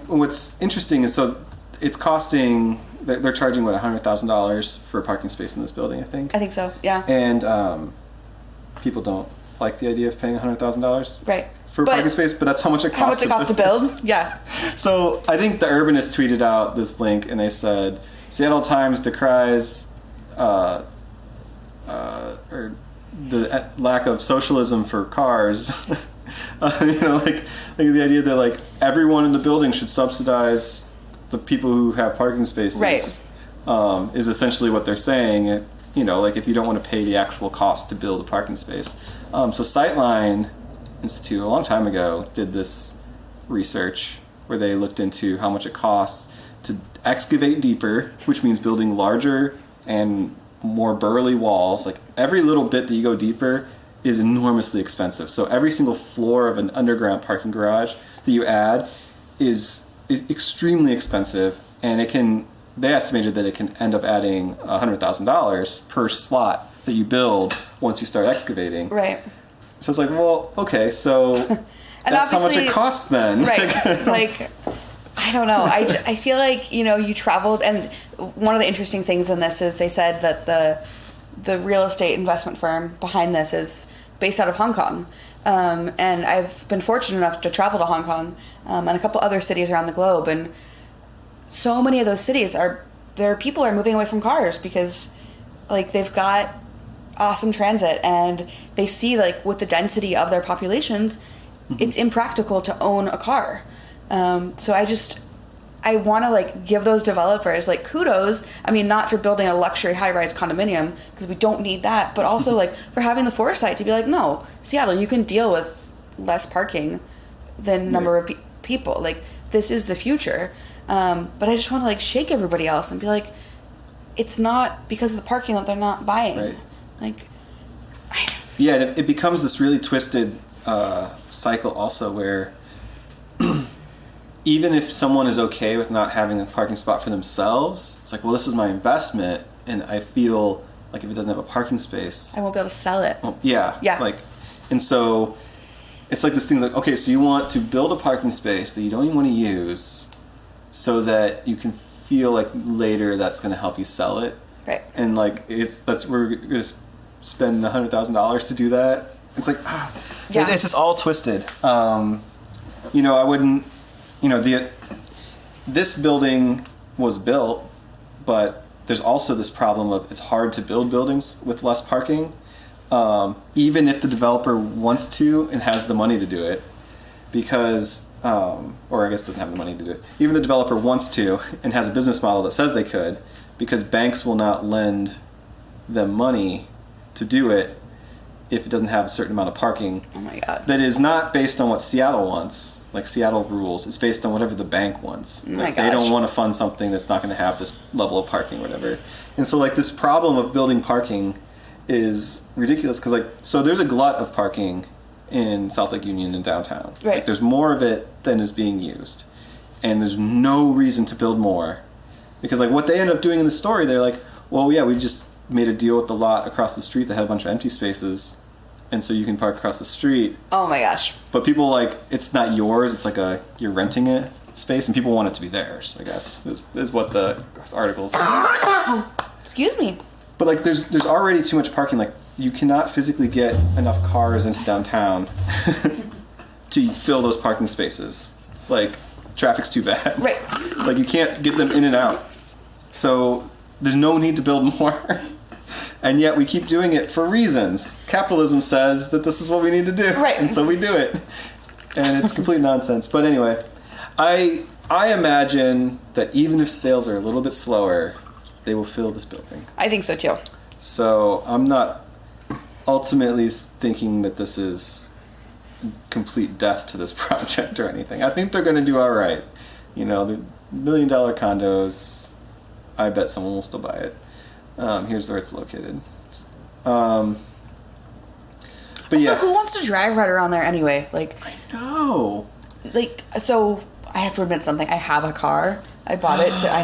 what's interesting is so it's costing. They're charging $100,000 for a parking space in this building. I think. I think so. Yeah. And people don't like the idea of paying $100,000. Right. For a parking space, but that's how much it costs. How much it costs to build? Yeah. So I think the Urbanist tweeted out this link, and they said Seattle Times decries or the lack of socialism for cars. Like the idea that like everyone in the building should subsidize the people who have parking spaces. Right. Is essentially what they're saying. Like if you don't want to pay the actual cost to build a parking space. So Sightline Institute a long time ago did this research where they looked into how much it costs to excavate deeper, which means building larger and more burly walls. Like every little bit that you go deeper is enormously expensive. So every single floor of an underground parking garage that you add is extremely expensive, and they estimated that it can end up adding $100,000 per slot that you build once you start excavating. Right. So it's like, well, okay, so and that's how much it costs then. Right. Like, I don't know. I feel like, you traveled, and one of the interesting things in this is they said that the real estate investment firm behind this is based out of Hong Kong. And I've been fortunate enough to travel to Hong Kong and a couple other cities around the globe. And so many of those cities people are moving away from cars because like they've got awesome transit, and they see like with the density of their populations, it's impractical to own a car. So I want to like give those developers like kudos. I mean, not for building a luxury high-rise condominium because we don't need that, but also like for having the foresight to be like, no, Seattle, you can deal with less parking than number of people. Like this is the future. But I just want to like shake everybody else and be like, it's not because of the parking that they're not buying. Right. Like, yeah, it becomes this really twisted cycle also where even if someone is okay with not having a parking spot for themselves, it's like, well, this is my investment, and I feel like if it doesn't have a parking space, I won't be able to sell it. Well, yeah. Yeah. And so it's like this thing like, okay, so you want to build a parking space that you don't even want to use so that you can feel like later that's going to help you sell it. Right. And like we're going to spend $100,000 to do that. It's like, yeah. It's just all twisted. I wouldn't, this building was built, but there's also this problem of it's hard to build buildings with less parking, even if the developer wants to and has the money to do it, because, or I guess doesn't have the money to do it. Even the developer wants to and has a business model that says they could, because banks will not lend them money to do it if it doesn't have a certain amount of parking. Oh my God. That is not based on what Seattle wants, like Seattle rules. It's based on whatever the bank wants. Oh my like gosh. they don't want to fund something that's not going to have this level of parking or whatever. And so like this problem of building parking is ridiculous because so there's a glut of parking in South Lake Union and downtown. Right. Like there's more of it than is being used. And there's no reason to build more. Because like what they end up doing in the story, they're like, well, yeah, we just made a deal with the lot across the street that had a bunch of empty spaces, and so you can park across the street. Oh my gosh. But people like, it's not yours, it's like you're renting it space, and people want it to be theirs, I guess, is what the articles say. Excuse me. But like there's already too much parking. Like you cannot physically get enough cars into downtown to fill those parking spaces. Like traffic's too bad. Right. Like you can't get them in and out. So there's no need to build more. And yet we keep doing it for reasons. Capitalism says that this is what we need to do. Right. And so we do it. And it's complete nonsense. But anyway, I imagine that even if sales are a little bit slower, they will fill this building. I think so too. So I'm not ultimately thinking that this is complete death to this project or anything. I think they're going to do all right. The $1 million condos, I bet someone will still buy it. Here's where it's located. But also, yeah. who wants to drive right around there anyway? Like, I know. Like, so I have to admit something. I have a car. I bought it I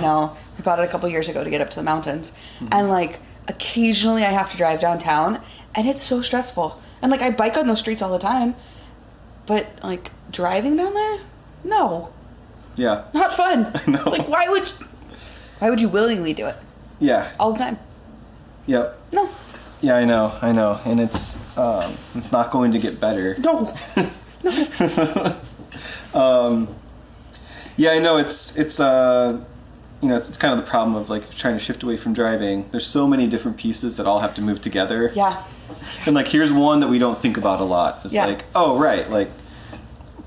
bought it a couple years ago to get up to the mountains. Mm-hmm. And like, occasionally I have to drive downtown, and it's so stressful. And like, I bike on those streets all the time, but like, driving down there? No. Yeah. Not fun. I know. Like, why would you willingly do it? Yeah. All the time. Yep. No. Yeah, I know. And it's not going to get better. No. Yeah, I know. It's kind of the problem of like trying to shift away from driving. There's so many different pieces that all have to move together. Yeah. And like, here's one that we don't think about a lot. It's like, oh, right. Like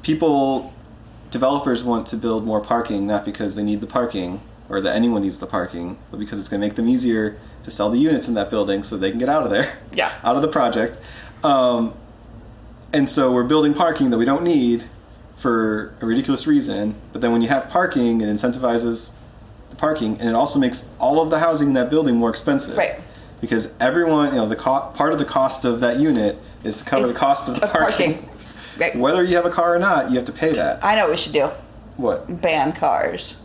developers want to build more parking, not because they need the parking or that anyone needs the parking, but because it's going to make them easier to sell the units in that building so they can get out of there. Yeah. Out of the project. And so we're building parking that we don't need for a ridiculous reason. But then when you have parking, it incentivizes the parking, and it also makes all of the housing in that building more expensive. Right. because everyone, the part of the cost of that unit is to cover the cost of the parking. Right. Whether you have a car or not, you have to pay that. I know what we should do. What? Ban cars.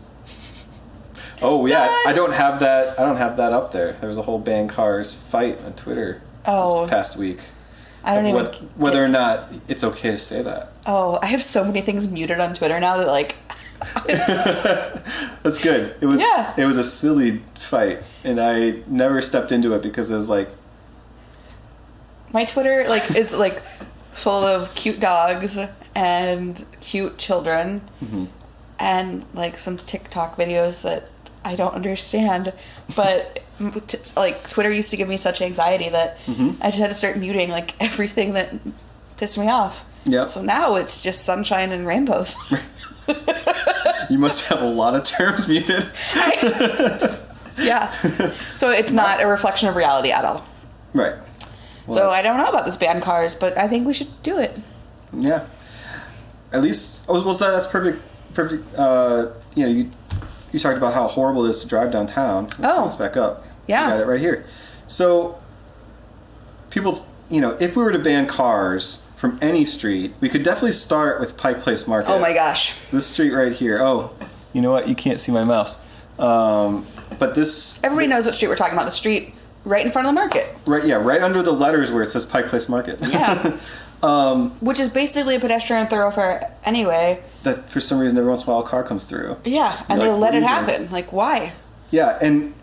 Oh yeah, Done. I don't have that. I don't have that up there. There was a whole ban cars fight on Twitter this past week. I don't even whether or not it's okay to say that. Oh, I have so many things muted on Twitter now that like. That's good. It was a silly fight, and I never stepped into it because it was like. My Twitter is full of cute dogs and cute children, and some TikTok videos that I don't understand, but Twitter used to give me such anxiety that I just had to start muting everything that pissed me off. Yeah. So now it's just sunshine and rainbows. You must have a lot of terms muted. Yeah. So it's not a reflection of reality at all. Right. Well, so I don't know about this ban cars, but I think we should do it. Yeah. At least, that's perfect. You talked about how horrible it is to drive downtown. Let's back up. Yeah. You got it right here. So, people, if we were to ban cars from any street, we could definitely start with Pike Place Market. Oh my gosh. This street right here. Oh, you know what? You can't see my mouse. But this... Everybody knows what street we're talking about. The street right in front of the market. Right, yeah. Right under the letters where it says Pike Place Market. Yeah. Which is basically a pedestrian thoroughfare anyway. That for some reason every once in a while a car comes through. Yeah, and they let it happen. Why? Yeah, and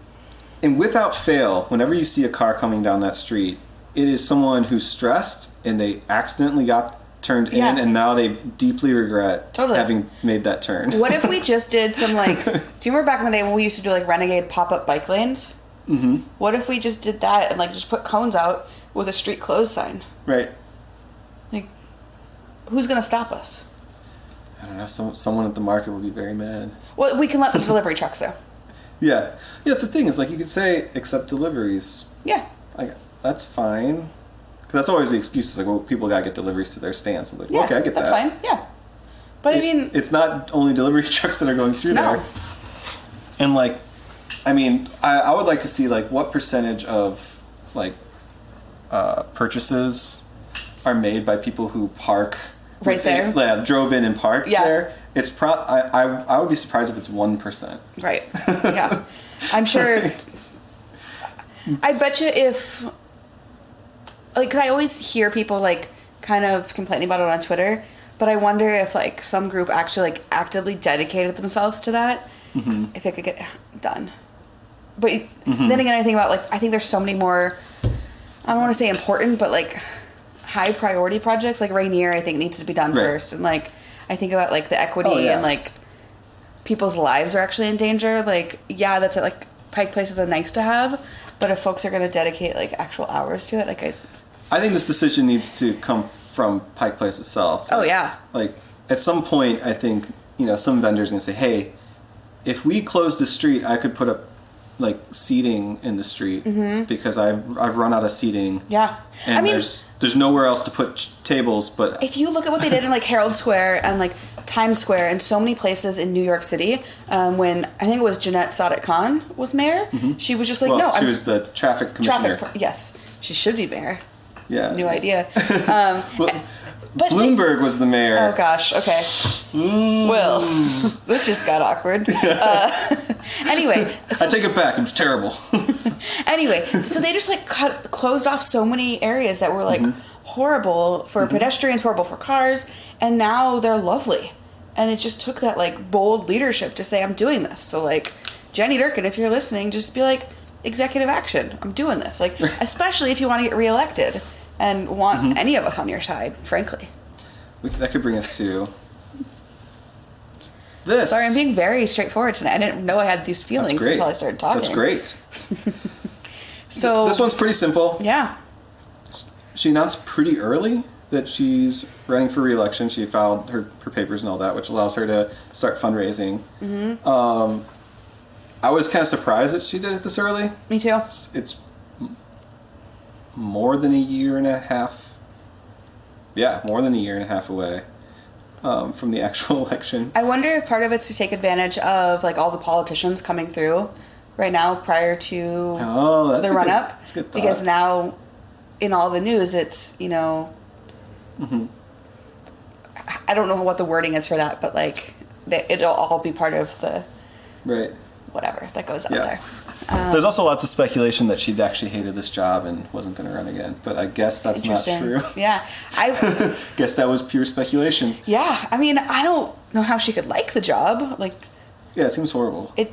without fail, whenever you see a car coming down that street, it is someone who's stressed and they accidentally got turned in, and now they deeply regret having made that turn. What if we just did some do you remember back in the day when we used to do renegade pop-up bike lanes? Mm-hmm. What if we just did that and just put cones out with a street closed sign? Right. Who's gonna stop us? I don't know. Someone at the market would be very mad. Well, we can let the delivery trucks though. Yeah. It's the thing. It's you could say accept deliveries. Yeah. That's fine. Because that's always the excuse. People gotta get deliveries to their stands. I'm yeah, okay, I get that. That's fine. Yeah. But I mean, it's not only delivery trucks that are going through there. And I would like to see what percentage of purchases are made by people who park right there. Drove in and parked there. It's I would be surprised if it's 1%. Right. Yeah. I'm sure. I bet you if because I always hear people kind of complaining about it on Twitter, but I wonder if some group actually actively dedicated themselves to that, if it could get done. But then again, I think about I think there's so many more. I don't want to say important, but high priority projects Rainier I think needs to be done first, and I think about the equity and people's lives are actually in danger. That's it. Pike Place is a nice to have, but if folks are going to dedicate actual hours to it, I think this decision needs to come from Pike Place itself. Oh yeah. At some point, I think some vendors going to say, hey, if we close the street, I could put up seating in the street because I've run out of seating. Yeah. And there's nowhere else to put tables, but if you look at what they did in Herald Square and Times Square and so many places in New York City, when I think it was Jeanette Sadat Khan was mayor, she was just she was the traffic commissioner. Yes, she should be mayor. Yeah. New idea. But Bloomberg was the mayor. Oh gosh. Okay. Well, this just got awkward. Anyway, I take it back. It was terrible. Anyway, so they just closed off so many areas that were horrible for pedestrians, horrible for cars, and now they're lovely. And it just took that bold leadership to say, I'm doing this. So Jenny Durkin, if you're listening, just be executive action. I'm doing this. Especially if you want to get reelected and want any of us on your side, frankly. That could bring us to this. Sorry, I'm being very straightforward tonight. I didn't know I had these feelings until I started talking. That's great. So this one's pretty simple. Yeah. She announced pretty early that she's running for re-election. She filed her papers and all that, which allows her to start fundraising. I was kind of surprised that she did it this early. Me too. It's more than a year and a half. Yeah, more than a year and a half away from the actual election. I wonder if part of it's to take advantage of all the politicians coming through right now prior to that's the run-up. That's a good thought. Because now in all the news, it's, I don't know what the wording is for that, but like it'll all be part of the whatever that goes out there. There's also lots of speculation that she'd actually hated this job and wasn't going to run again, but I guess that's not true. Yeah, I guess that was pure speculation. Yeah, I mean, I don't know how she could like the job. Like, yeah, it seems horrible. I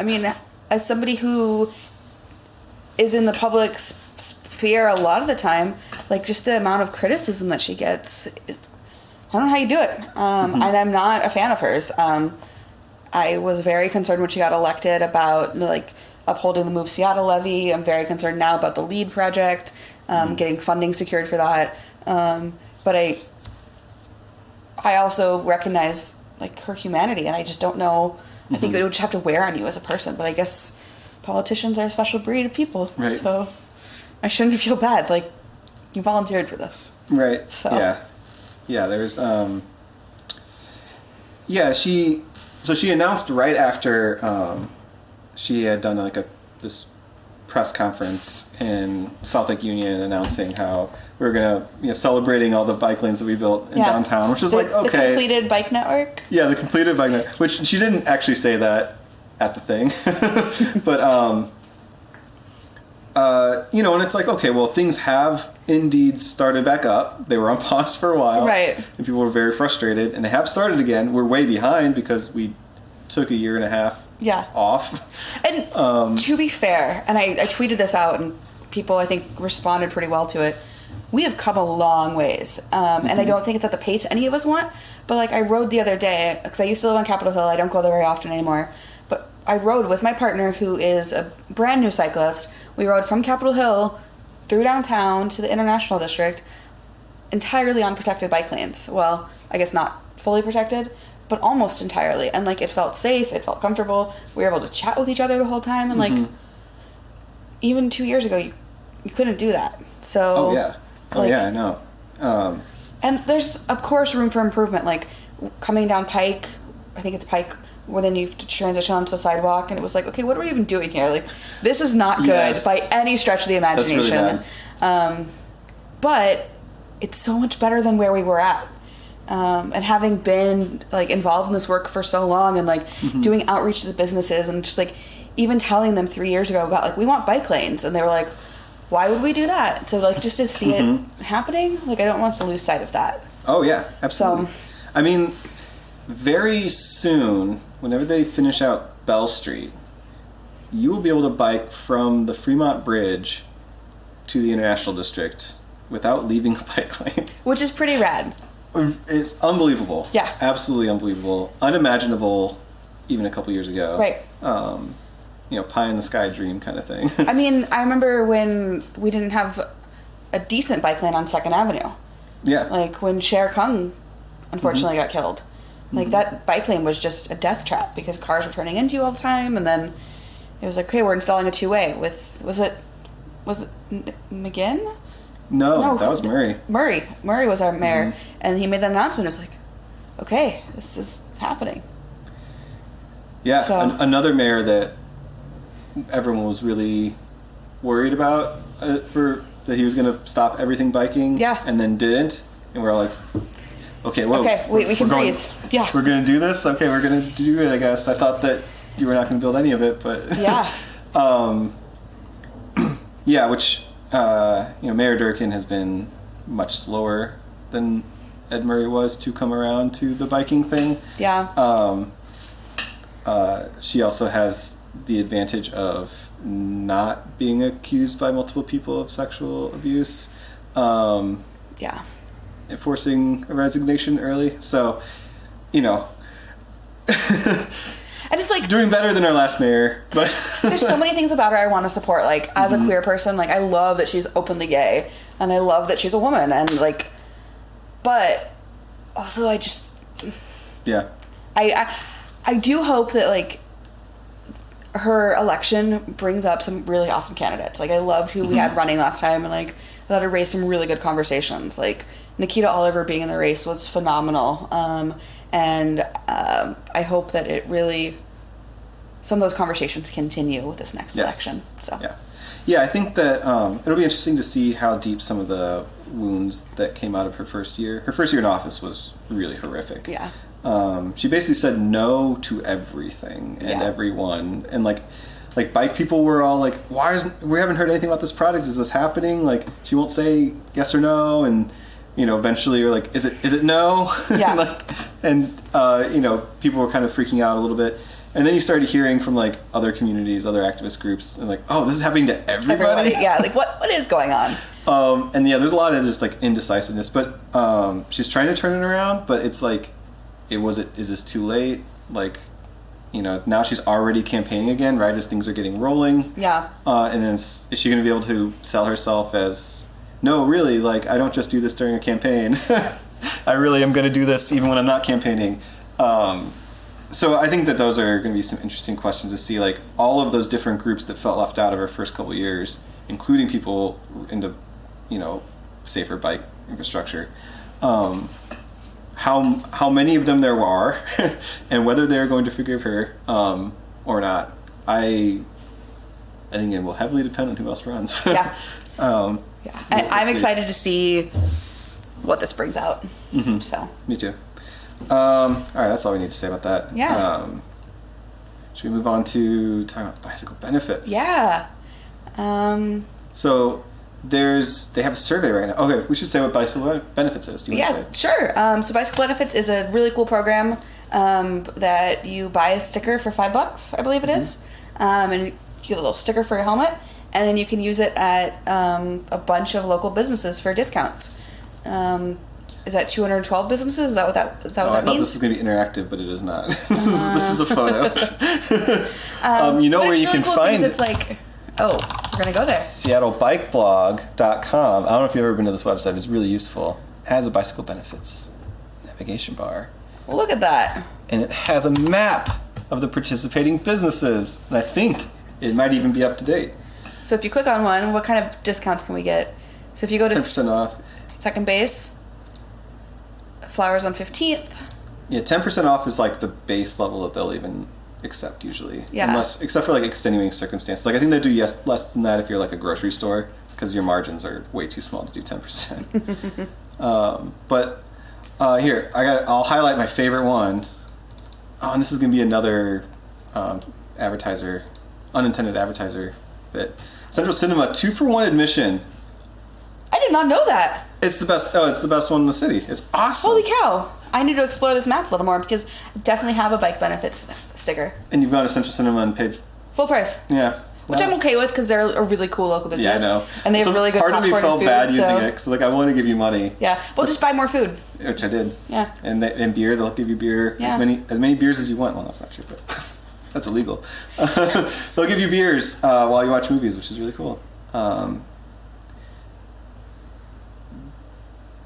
mean, as somebody who is in the public sphere a lot of the time, like just the amount of criticism that she gets, I don't know how you do it. And I'm not a fan of hers. I was very concerned when she got elected about like upholding the Move Seattle levy. I'm very concerned now about the LEAD project, getting funding secured for that. But I also recognize like her humanity, and I just don't know. I think it would just have to wear on you as a person. But I guess politicians are a special breed of people, right? So I shouldn't feel bad. Like, you volunteered for this, right? So yeah. There's she announced right after she had done like this press conference in South Lake Union announcing how we were gonna celebrating all the bike lanes that we built in downtown, which is like okay, the completed bike network. Yeah, the completed bike network, which she didn't actually say that at the thing, but and it's like, okay, well, things have indeed started back up. They were on pause for a while, right? And people were very frustrated, and they have started again. We're way behind because we took a year and a half off. And to be fair, and I tweeted this out, and people I think responded pretty well to it. We have come a long ways, and I don't think it's at the pace any of us want. But like I rode the other day, because I used to live on Capitol Hill. I don't go there very often anymore. But I rode with my partner, who is a brand new cyclist. We rode from Capitol Hill through downtown to the International District, entirely on protected bike lanes. Well, I guess not fully protected, but almost entirely. And like it felt safe, it felt comfortable. We were able to chat with each other the whole time. And like even 2 years ago, you couldn't do that. So I know. And there's of course room for improvement. Like coming down Pike, I think it's Pike, where then you have to transition onto the sidewalk, and it was like, okay, what are we even doing here? Like, this is not good by any stretch of the imagination. That's really bad. But it's so much better than where we were at. And having been like involved in this work for so long, and like doing outreach to the businesses, and just like even telling them 3 years ago about like we want bike lanes, and they were like, why would we do that? So like just to see it happening, like I don't want us to lose sight of that. Oh yeah, absolutely. I mean, very soon, whenever they finish out Bell Street, you will be able to bike from the Fremont Bridge to the International District without leaving the bike lane. Which is pretty rad. It's unbelievable. Yeah. Absolutely unbelievable. Unimaginable even a couple years ago. Right. Pie in the sky dream kind of thing. I mean, I remember when we didn't have a decent bike lane on 2nd Avenue. Yeah. Like when Cher Kung unfortunately got killed. Like that bike lane was just a death trap because cars were turning into you all the time, and then it was like, okay, we're installing a 2-way with was it McGinn? No, that was Murray. Murray was our mayor, and he made that announcement. It was like, okay, this is happening. Yeah, so, another mayor that everyone was really worried about that he was going to stop everything biking, and then didn't, and we're all like, okay, whoa, we can breathe. Yeah, we're going to do this. Okay, we're going to do it. I guess I thought that you were not going to build any of it, but which Mayor Durkin has been much slower than Ed Murray was to come around to the biking thing. Yeah. She also has the advantage of not being accused by multiple people of sexual abuse. Enforcing a resignation early. So, and it's like doing better than our last mayor, but there's so many things about her I want to support. Like as a queer person, like I love that she's openly gay, and I love that she's a woman, and like, but also I just I do hope that like her election brings up some really awesome candidates. Like I loved who we had running last time, and like I thought it raised some really good conversations. Like Nikita Oliver being in the race was phenomenal. And I hope that it really some of those conversations continue with this next Yes. election. So Yeah, I think that it'll be interesting to see how deep some of the wounds that came out of her first year. Her first year in office was really horrific. Yeah. She basically said no to everything and Yeah. everyone, and like bike people were all like, we haven't heard anything about this product? Is this happening? Like, she won't say yes or no, and eventually you're like, is it no? Yeah. and people were kind of freaking out a little bit. And then you started hearing from like other communities, other activist groups, and like, oh, this is happening to everybody. Yeah, like what is going on? And yeah, there's a lot of just like indecisiveness, but she's trying to turn it around. But it's like, is this too late? Like, now she's already campaigning again, right? As things are getting rolling. Yeah. And then is she going to be able to sell herself as, no, really, like, I don't just do this during a campaign. I really am going to do this even when I'm not campaigning. So I think that those are going to be some interesting questions to see, like, all of those different groups that felt left out of her first couple of years, including people into, safer bike infrastructure. How many of them there are, and whether they're going to forgive her or not. I think it will heavily depend on who else runs. Yeah. We'll I'm see. excited to see what this brings out. Mm-hmm. So. Me too. All right, that's all we need to say about that. Yeah. Should we move on to talking about bicycle benefits? Yeah. So they have a survey right now. Okay, we should say what bicycle benefits is. Do you want to say? Sure. So Bicycle Benefits is a really cool program that you buy a sticker for $5, I believe it is, and you get a little sticker for your helmet, and then you can use it at a bunch of local businesses for discounts. Is that 212 businesses? Is that what that means? I thought this was going to be interactive, but it is not. This is a photo. Where you can find it's like, we're going to go there. SeattleBikeblog.com. I don't know if you've ever been to this website. It's really useful. It has a bicycle benefits navigation bar. Look at that. And it has a map of the participating businesses. And I think it might even be up to date. So if you click on one, what kind of discounts can we get? So if you go to 10% off. Second Base, Flowers on 15th. Yeah, 10% off is like the base level that they'll even accept usually. Yeah. Except for like extenuating circumstances. Like I think they do less than that if you're like a grocery store, because your margins are way too small to do 10%. Here, I'll highlight my favorite one. Oh, and this is going to be another unintended advertiser bit. Central Cinema, 2-for-1 admission. I did not know that. It's the best. Oh, it's the best one in the city. It's awesome. Holy cow. I need to explore this map a little more because I definitely have a bike benefits sticker. And you've gone to Central Cinema and paid Full price. Yeah. Which I'm okay with because they're a really cool local business. Yeah, I know. And they have really good part popcorn of me felt and food. bad using it because I want to give you money. Yeah. Well, just buy more food. Which I did. Yeah. And beer, they'll give you beer. Yeah. As many beers as you want. Well, that's not true, but that's illegal. They'll give you beers while you watch movies, which is really cool.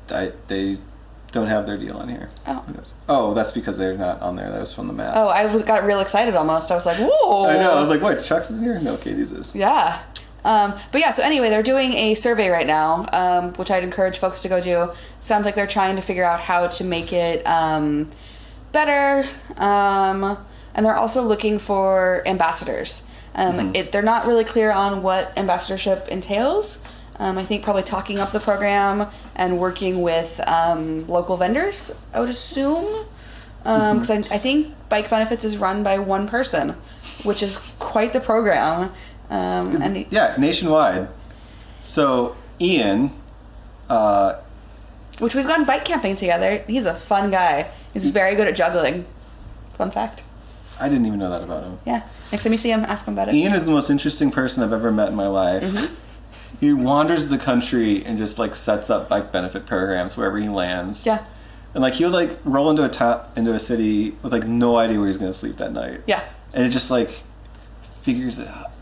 They don't have their deal on here. Oh. Who knows? Oh, that's because they're not on there. That was from the map. Oh, I got real excited almost. I was like, whoa. I know. I was like, what? Chuck's is here? No, Katie's is. Yeah. But yeah, so anyway, they're doing a survey right now, which I'd encourage folks to go do. Sounds like they're trying to figure out how to make it better. And they're also looking for ambassadors. They're not really clear on what ambassadorship entails. I think probably talking up the program and working with local vendors, I would assume. Because I think Bike Benefits is run by one person, which is quite the program. Yeah, nationwide. So Ian, which we've gone bike camping together. He's a fun guy. He's very good at juggling. Fun fact. I didn't even know that about him. Yeah. Next time you see him, ask him about it. Ian is the most interesting person I've ever met in my life. Mm-hmm. He wanders the country and just like sets up bike benefit programs wherever he lands. Yeah. And like he'll like roll into a city with like no idea where he's gonna sleep that night. Yeah. And it just like figures it out.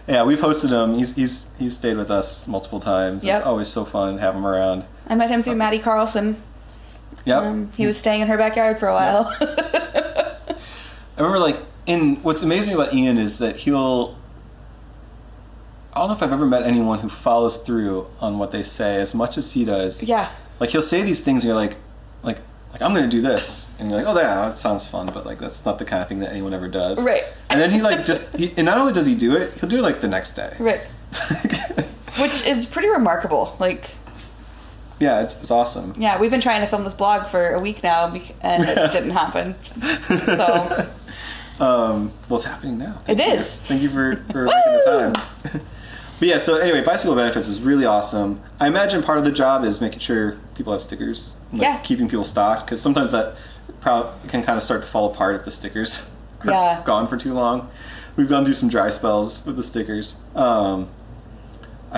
Yeah, we've hosted him. He's stayed with us multiple times. Yep. It's always so fun to have him around. I met him through Maddie Carlson. Yep. He was staying in her backyard for a while. Yep. I remember like what's amazing about Ian is that I don't know if I've ever met anyone who follows through on what they say as much as he does. Yeah. Like he'll say these things and you're like, like, I'm going to do this. And you're like, oh, yeah, that sounds fun. But, like, that's not the kind of thing that anyone ever does. Right. And then he, like, and not only does he do it, he'll do it, like, the next day. Right. Which is pretty remarkable. Like, yeah, it's awesome. yeah, we've been trying to film this blog for a week now, and it didn't happen. So. Well, it's happening now. It is. Thank you for making the time. But yeah, so anyway, bicycle benefits is really awesome. I imagine part of the job is making sure people have stickers, like yeah, keeping people stocked, because sometimes that can kind of start to fall apart if the stickers are gone for too long. We've gone through some dry spells with the stickers. I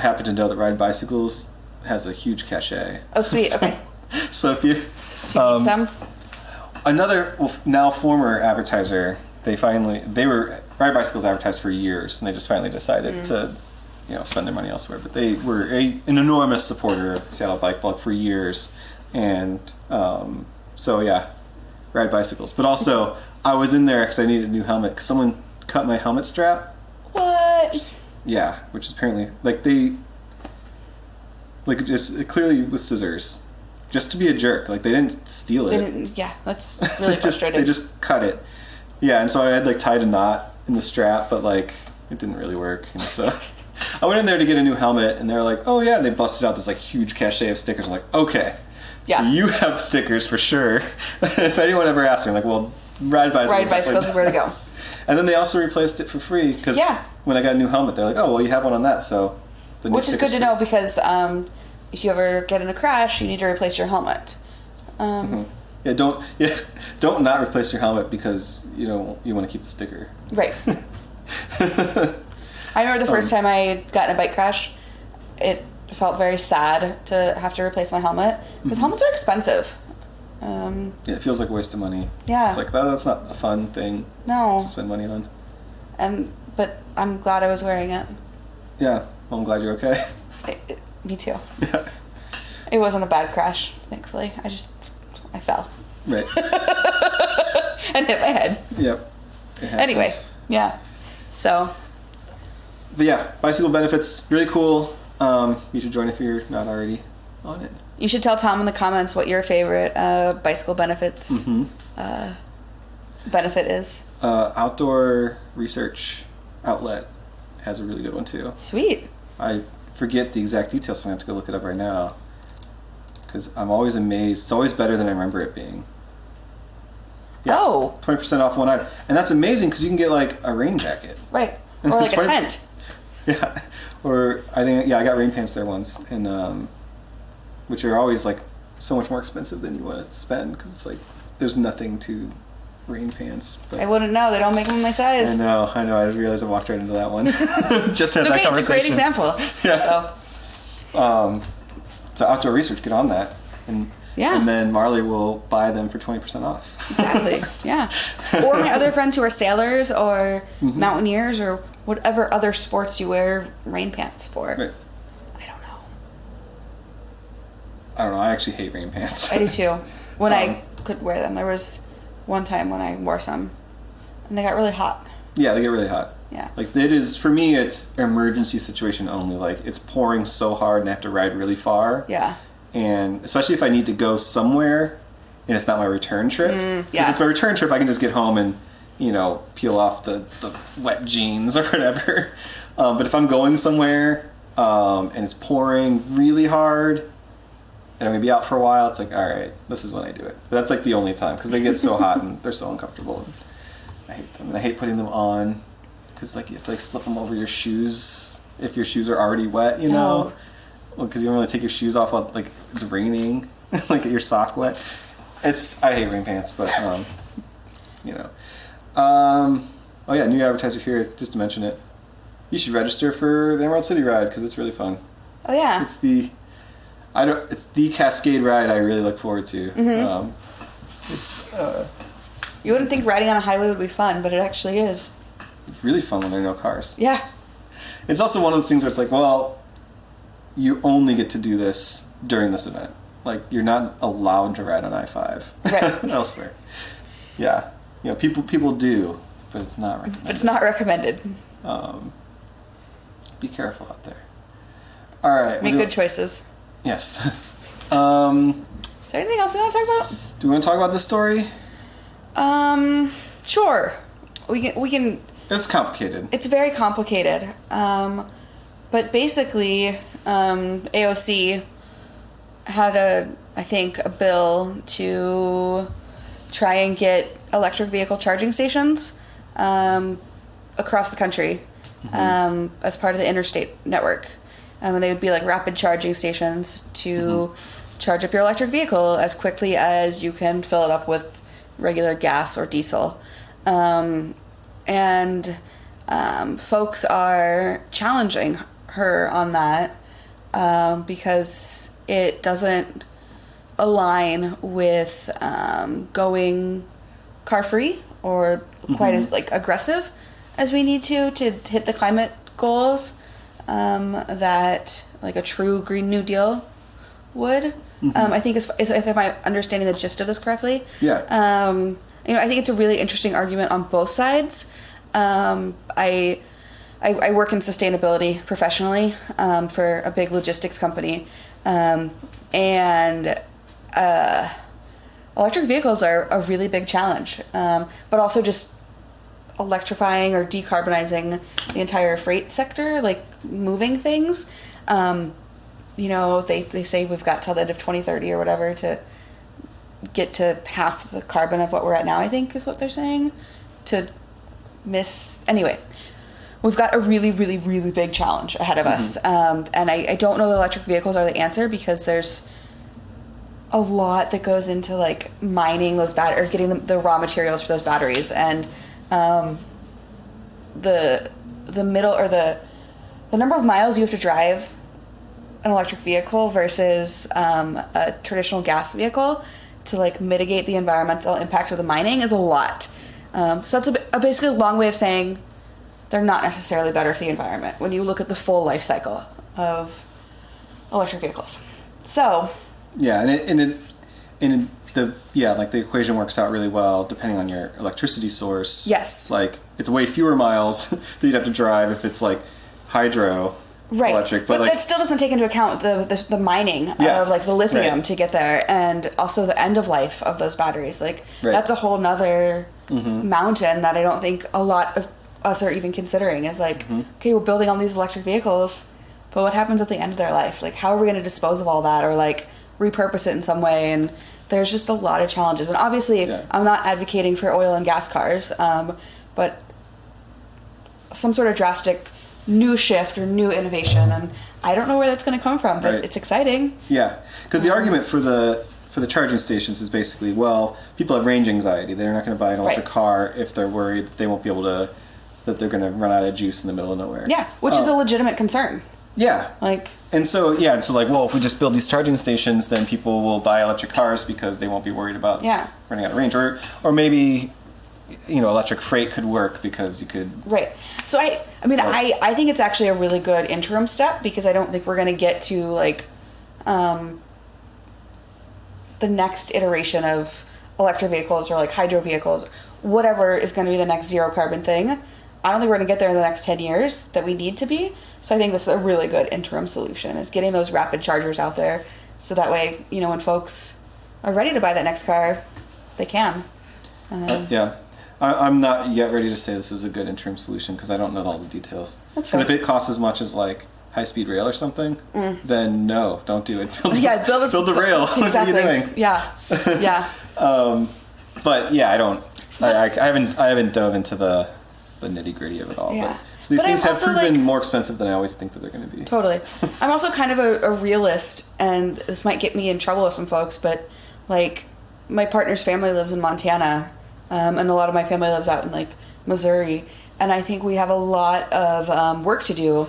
happen to know that Ride Bicycles has a huge cachet. Oh, sweet. Okay. So if you need some. Another now former advertiser, Ride Bicycles advertised for years, and they just finally decided to, spend their money elsewhere. But they were an enormous supporter of Seattle Bike Blog for years, and so yeah, Ride Bicycles. But also, I was in there because I needed a new helmet because someone cut my helmet strap. What? Yeah, which is apparently it clearly with scissors, just to be a jerk. Like, they didn't steal it. Yeah, that's really frustrating. They just cut it. Yeah, and so I had tied a knot in the strap, but it didn't really work. And so I went in there to get a new helmet, and they were like, "Oh yeah," and they busted out this huge cachet of stickers. I'm like, "Okay, yeah, so you have stickers for sure." If anyone ever asks me, I'm like, "Well, Ride Bicycles is where to go." And then they also replaced it for free because when I got a new helmet, they're like, "Oh, well, you have one on that." So which is good to know because if you ever get in a crash, you need to replace your helmet. Yeah, don't not replace your helmet because you want to keep the sticker. Right. I remember the first time I got in a bike crash, it felt very sad to have to replace my helmet because helmets are expensive. Yeah, it feels like a waste of money. Yeah, it's like that's not a fun thing. No. To spend money on. But I'm glad I was wearing it. Yeah, well, I'm glad you're okay. Me too. Yeah. It wasn't a bad crash, thankfully. I fell. Right. And hit my head. Yep. Anyway, yeah. So. But yeah, bicycle benefits, really cool. You should join if you're not already on it. You should tell Tom in the comments what your favorite bicycle benefits benefit is. Outdoor research outlet has a really good one too. Sweet. I forget the exact details, so I have to go look it up right now. Because I'm always amazed. It's always better than I remember it being. Yeah, 20% off one item. And that's amazing because you can get a rain jacket. Right. Or a tent. Yeah. Or I got rain pants there once. And which are always so much more expensive than you want to spend because there's nothing to rain pants. But I wouldn't know. They don't make them my size. I know. I realized I walked right into that one. Just had that conversation. It's a great example. Yeah. So outdoor research, get on that. And then Marley will buy them for 20% off. Exactly. Yeah. Or my other friends who are sailors or mountaineers or whatever other sports you wear rain pants for. Right. I don't know. I actually hate rain pants. I do too. When I could wear them. There was one time when I wore some and they got really hot. Yeah, they get really hot. Yeah. It is, for me, it's emergency situation only. It's pouring so hard and I have to ride really far. Yeah. And especially if I need to go somewhere and it's not my return trip. Yeah. If it's my return trip, I can just get home and, peel off the wet jeans or whatever. But if I'm going somewhere and it's pouring really hard and I'm going to be out for a while, it's all right, this is when I do it. But that's the only time because they get so hot and they're so uncomfortable. And I hate them. And I hate putting them on because you have to slip them over your shoes if your shoes are already wet, Oh. Well, because you don't really take your shoes off while it's raining, get your sock wet. I hate rain pants, but oh yeah, new advertiser here. Just to mention it, you should register for the Emerald City ride because it's really fun. Oh yeah. It's the Cascade ride I really look forward to. You wouldn't think riding on a highway would be fun, but it actually is. It's really fun when there are no cars. Yeah. It's also one of those things where it's well, you only get to do this during this event. You're not allowed to ride on I-5 elsewhere. Yeah. People do, but it's not recommended. It's not recommended. Be careful out there. All right. Make good choices. Yes. Is there anything else you want to talk about? Do we want to talk about this story? Sure. We can. It's complicated. It's very complicated. But basically, AOC had a bill to try and get electric vehicle charging stations across the country as part of the interstate network. And they would be like rapid charging stations to charge up your electric vehicle as quickly as you can fill it up with regular gas or diesel. And folks are challenging her on that because it doesn't align with going car free or quite as like aggressive as we need to hit the climate goals that like a true Green New Deal would. I think if I'm understanding the gist of this correctly. Yeah. I think it's a really interesting argument on both sides. I work in sustainability professionally for a big logistics company, and electric vehicles are a really big challenge, but also just electrifying or decarbonizing the entire freight sector, like moving things. They say we've got till the end of 2030 or whatever to get to half the carbon of what we're at now, I think is what they're saying. Anyway, we've got a really, really, really big challenge ahead of us. And I don't know that electric vehicles are the answer because there's a lot that goes into like mining those batteries, getting the raw materials for those batteries, and the number of miles you have to drive an electric vehicle versus a traditional gas vehicle to like mitigate the environmental impact of the mining is a lot. So that's basically a long way of saying they're not necessarily better for the environment when you look at the full life cycle of electric vehicles. So yeah, the equation works out really well depending on your electricity source. Yes. Like it's way fewer miles that you'd have to drive if it's like hydro electric, but like, it still doesn't take into account the mining of like the lithium to get there, and also the end of life of those batteries. Like that's a whole nother mountain that I don't think a lot of us are even considering. Is like, okay, we're building all these electric vehicles, but what happens at the end of their life? Like, how are we going to dispose of all that, or like repurpose it in some way? And there's just a lot of challenges. And obviously, I'm not advocating for oil and gas cars, but some sort of drastic new shift or new innovation, and I don't know where that's going to come from, but it's exciting. Yeah, because the argument for the charging stations is basically, well, people have range anxiety. They're not going to buy an electric car if they're worried that they won't be able to, that they're going to run out of juice in the middle of nowhere. Yeah, which is a legitimate concern. Yeah. So if we just build these charging stations, then people will buy electric cars because they won't be worried about running out of range. Or maybe, electric freight could work because you could... Right. So I think it's actually a really good interim step, because I don't think we're going to get to like the next iteration of electric vehicles or like hydro vehicles, whatever is going to be the next zero carbon thing. I don't think we're going to get there in the next 10 years that we need to be. So I think this is a really good interim solution, is getting those rapid chargers out there, so that way, when folks are ready to buy that next car, they can. I'm not yet ready to say this is a good interim solution because I don't know all the details. That's fine. And if it costs as much as like high-speed rail or something, then no, don't do it. Build the rail. Exactly. What are you doing? Yeah. But yeah, I haven't dove into the nitty-gritty of it all. Yeah. So these things have proven more expensive than I always think that they're going to be. Totally. I'm also kind of a realist, and this might get me in trouble with some folks, but like my partner's family lives in Montana, and a lot of my family lives out in like Missouri, and I think we have a lot of work to do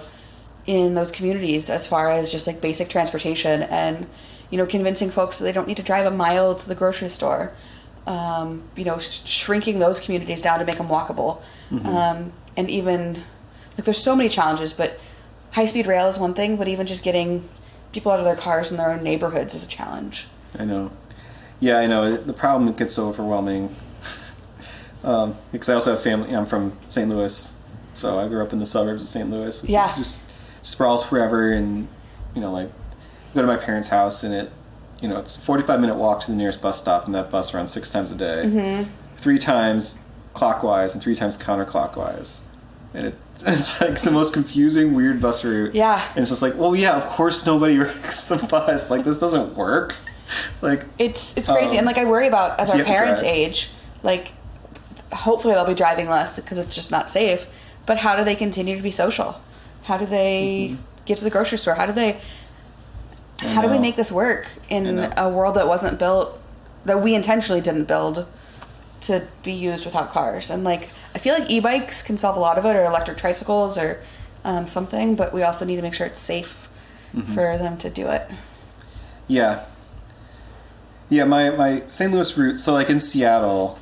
in those communities as far as just like basic transportation and convincing folks that they don't need to drive a mile to the grocery store, shrinking those communities down to make them walkable, and even like there's so many challenges, but high-speed rail is one thing, but even just getting people out of their cars in their own neighborhoods is a challenge. I know. Yeah, I know. The problem gets so overwhelming. Because I also have family. I'm from St. Louis, so I grew up in the suburbs of St. Louis, which is just sprawls forever. And like, go to my parents' house, and it's a 45-minute walk to the nearest bus stop, and that bus runs 6 times a day, 3 times clockwise and 3 times counterclockwise, and it's like the most confusing, weird bus route. Yeah. And it's just like, well, yeah, of course nobody wrecks the bus. Like, this doesn't work. Like, it's crazy. And like, I worry about as so our parents age, like, hopefully they'll be driving less because it's just not safe. But how do they continue to be social? How do they get to the grocery store? How do we make this work in a world that wasn't built, that we intentionally didn't build to be used without cars? And like, I feel like e-bikes can solve a lot of it, or electric tricycles, or something, but we also need to make sure it's safe for them to do it. Yeah. Yeah, my St. Louis route, so like in Seattle,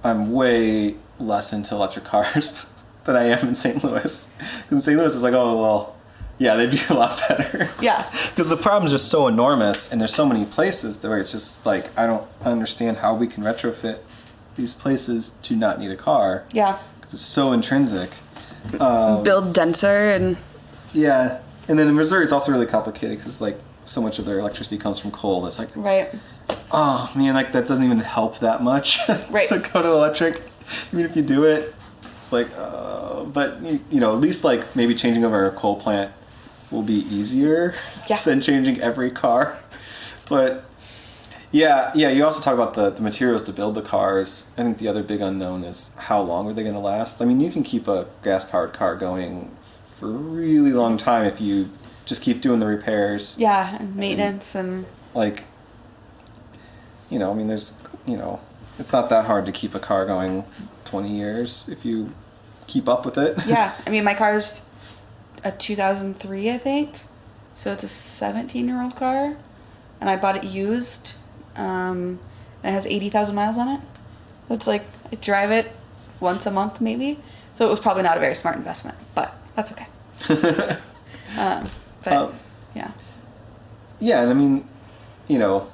I'm way less into electric cars than I am in St. Louis. Because in St. Louis, it's like, oh, well, yeah, they'd be a lot better. Yeah. Because the problem's just so enormous, and there's so many places where it's just like, I don't understand how we can retrofit these places to not need a car. Yeah. Because it's so intrinsic. Build denser and... Yeah. And then in Missouri, it's also really complicated because like so much of their electricity comes from coal. It's like, Right. oh man, like that doesn't even help that much Right. to go to electric. Even if you do it, it's like, but at least like maybe changing over a coal plant will be easier than changing every car. But yeah, you also talk about the materials to build the cars. I think the other big unknown is how long are they going to last? I mean, you can keep a gas-powered car going for a really long time if you just keep doing the repairs. Yeah, and maintenance and... Like, I mean, there's, it's not that hard to keep a car going 20 years if you keep up with it. Yeah, I mean, my car's a 2003, I think. So it's a 17-year-old car. And I bought it used. And it has 80,000 miles on it. It's like, I drive it once a month, maybe. So it was probably not a very smart investment, but that's okay. Yeah. Yeah, and I mean, of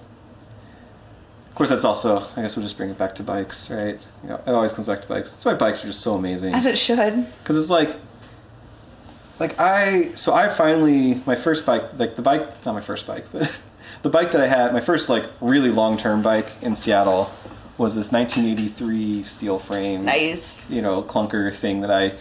course that's also, I guess we'll just bring it back to bikes, right? It always comes back to bikes. That's why bikes are just so amazing. As it should. Because it's like I finally, my first bike, like the bike, not my first bike, but the bike that I had, my first like really long-term bike in Seattle was this 1983 steel frame. Nice. Clunker thing that I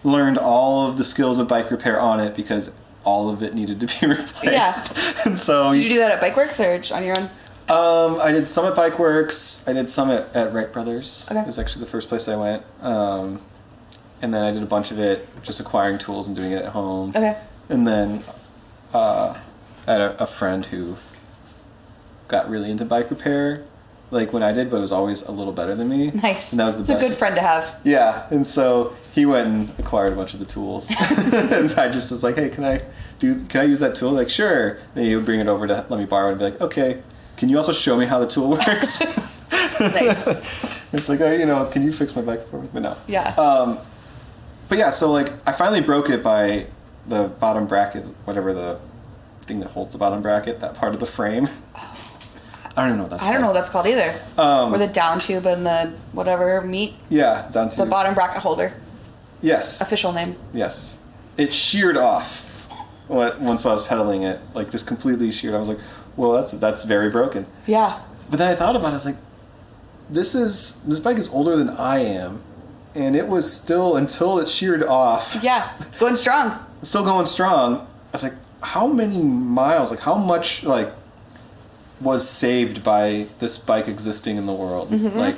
learned all of the skills of bike repair on it because all of it needed to be replaced. Yeah. And so... Did you do that at Bike Works or on your own? I did some at Bike Works. I did some at Wright Brothers. Okay. It was actually the first place I went. And then I did a bunch of it just acquiring tools and doing it at home. Okay. And then I had a friend who got really into bike repair, like when I did, but it was always a little better than me. Nice. And that was the it's best. a good friend to have. Yeah, and so he went and acquired a bunch of the tools, and I just was like, "Hey, can I use that tool?" Like, sure. And he would bring it over to let me borrow it and be like, "Okay, can you also show me how the tool works?" Nice. It's like, can you fix my bike for me? But no. Yeah. But yeah, so like I finally broke it by the bottom bracket, whatever the thing that holds the bottom bracket, that part of the frame. I don't even know what that's called. I don't know what that's called either. Or the down tube and the whatever meat. Yeah, down tube. The bottom bracket holder. Yes. Official name. Yes. It sheared off once I was pedaling it, like just completely sheared. I was like, well, that's very broken. Yeah. But then I thought about it, I was like, this bike is older than I am, and it was still, until it sheared off. Yeah, going strong. Still going strong. I was like, how many miles, like how much, like, was saved by this bike existing in the world? Mm-hmm. Like,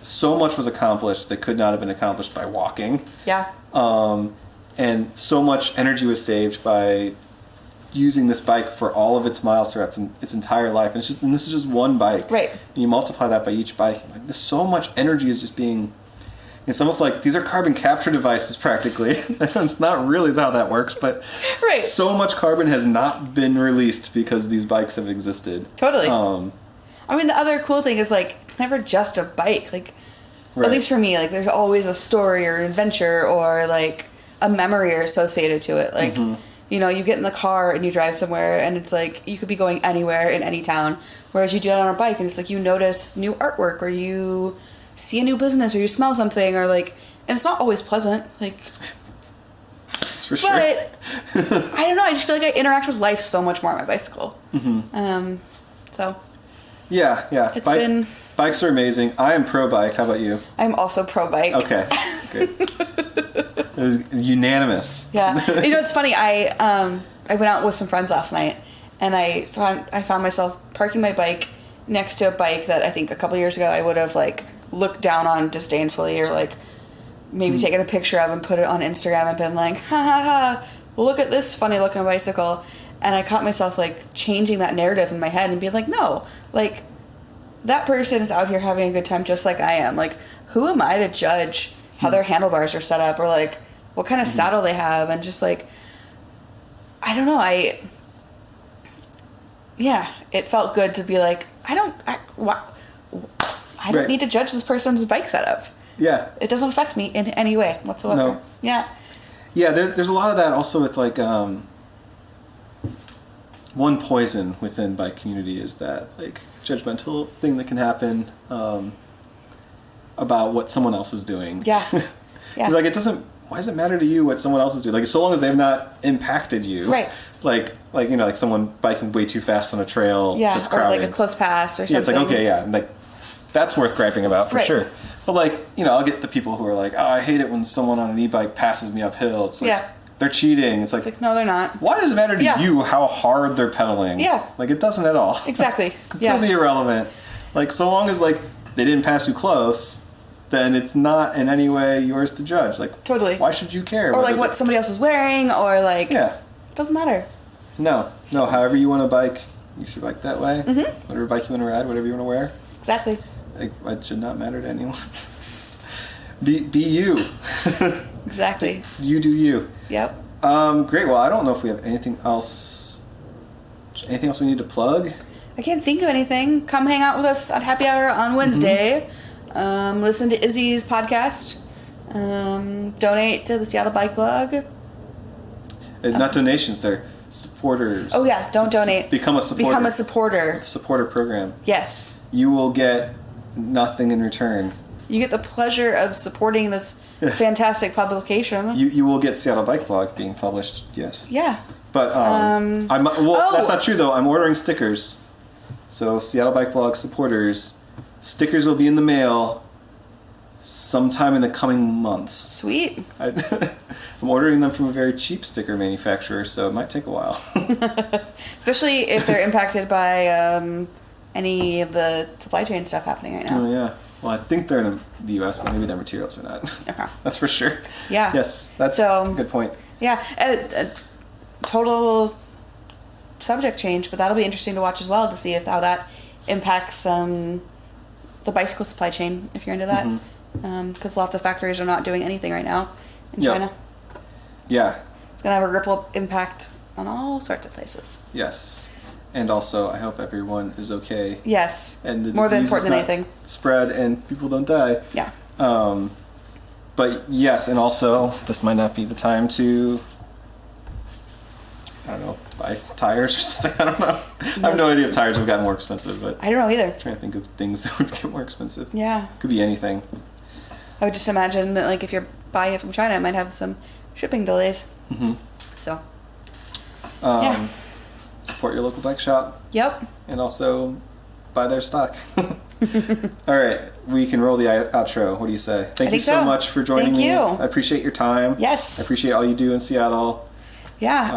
so much was accomplished that could not have been accomplished by walking. Yeah. And so much energy was saved by using this bike for all of its miles throughout its entire life. And this is just one bike. Right. And you multiply that by each bike. And like, there's so much energy is just being... It's almost like these are carbon capture devices, practically. It's not really how that works, but right. So much carbon has not been released because these bikes have existed. Totally. I mean, the other cool thing is, like, it's never just a bike. Like, right. At least for me, like, there's always a story or an adventure or, like, a memory associated to it. Like, you get in the car and you drive somewhere and it's like, you could be going anywhere in any town. Whereas you do it on a bike and it's like, you notice new artwork or you see a new business or you smell something or like, and it's not always pleasant, like, that's for sure. But I don't know, I just feel like I interact with life so much more on my bicycle. So Yeah. It's been... Bikes are amazing. I am pro bike. How about you? I'm also pro bike. Okay, good. It was unanimous. Yeah. It's funny. I went out with some friends last night, and I found myself parking my bike next to a bike that I think a couple years ago I would have like looked down on disdainfully, or like maybe taken a picture of and put it on Instagram and been like, ha ha ha, look at this funny looking bicycle. And I caught myself like changing that narrative in my head and being like, no, like that person is out here having a good time just like I am. Like, who am I to judge how their handlebars are set up, or like what kind of saddle they have? And just like, I don't know. It felt good to be like, I don't Right. need to judge this person's bike setup. Yeah. It doesn't affect me in any way whatsoever. No. Yeah. Yeah, there's a lot of that also with like one poison within bike community is that like judgmental thing that can happen about what someone else is doing. Yeah. Yeah. Like why does it matter to you what someone else is doing? Like so long as they've not impacted you. Right. Like someone biking way too fast on a trail that's or crowded. like a close pass or something. Yeah, it's like, okay, yeah, like that's worth griping about for sure. But like, I'll get the people who are like, oh, I hate it when someone on an e-bike passes me uphill. It's like, they're cheating. It's like, no, they're not. Why does it matter to you how hard they're pedaling? Yeah. Like, it doesn't at all. Exactly. Completely irrelevant. Like, so long as, like, they didn't pass you close, then it's not in any way yours to judge. Like, totally. Why should you care? Or, like, what somebody else is wearing, or, like, it doesn't matter. No, however you want to bike, you should bike that way. Mm-hmm. Whatever bike you want to ride, whatever you want to wear. Exactly. Like, it should not matter to anyone. Be you. Exactly. You do you. Yep. Great. Well, I don't know if we have anything else. Anything else we need to plug? I can't think of anything. Come hang out with us at happy hour on Wednesday. Mm-hmm. Listen to Izzy's podcast. Donate to the Seattle Bike Blog. Not donations, they're supporters. Oh yeah, don't donate. Become a supporter. Become a supporter. Supporter program. Yes. You will get nothing in return. You get the pleasure of supporting this fantastic publication. You will get Seattle Bike Blog being published, yes. Yeah. But that's not true though. I'm ordering stickers. So Seattle Bike Blog supporters, stickers will be in the mail sometime in the coming months. Sweet. I'm ordering them from a very cheap sticker manufacturer, so it might take a while. Especially if they're impacted by any of the supply chain stuff happening right now. Oh yeah. Well, I think they're in the U.S., but maybe their materials are not. Okay. That's for sure. Yeah. Yes, that's a good point. Yeah, a total subject change, but that'll be interesting to watch as well, to see how that impacts the bicycle supply chain, if you're into that. Because lots of factories are not doing anything right now in China. Yeah. It's going to have a ripple impact on all sorts of places. Yes. And also, I hope everyone is okay. Yes. And the more than disease important than is not anything. spread and people don't die. Yeah. But yes, and also, this might not be the time to, I don't know, buy tires or something. I don't know. I have no idea if tires have gotten more expensive, but I don't know either. I'm trying to think of things that would get more expensive. Yeah. Could be anything. I would just imagine that, like, if you're buying it from China, it might have some shipping delays. Mm-hmm. So. Yeah. Support your local bike shop. Yep. And also buy their stock. All right, we can roll the outro. What do you say? Thank you so much for joining me. I appreciate your time. Yes. I appreciate all you do in Seattle. Yeah.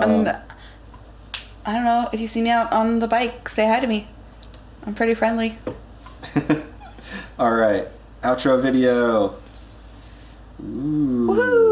I don't know, if you see me out on the bike, say hi to me. I'm pretty friendly. All right, outro video. Ooh. Woohoo!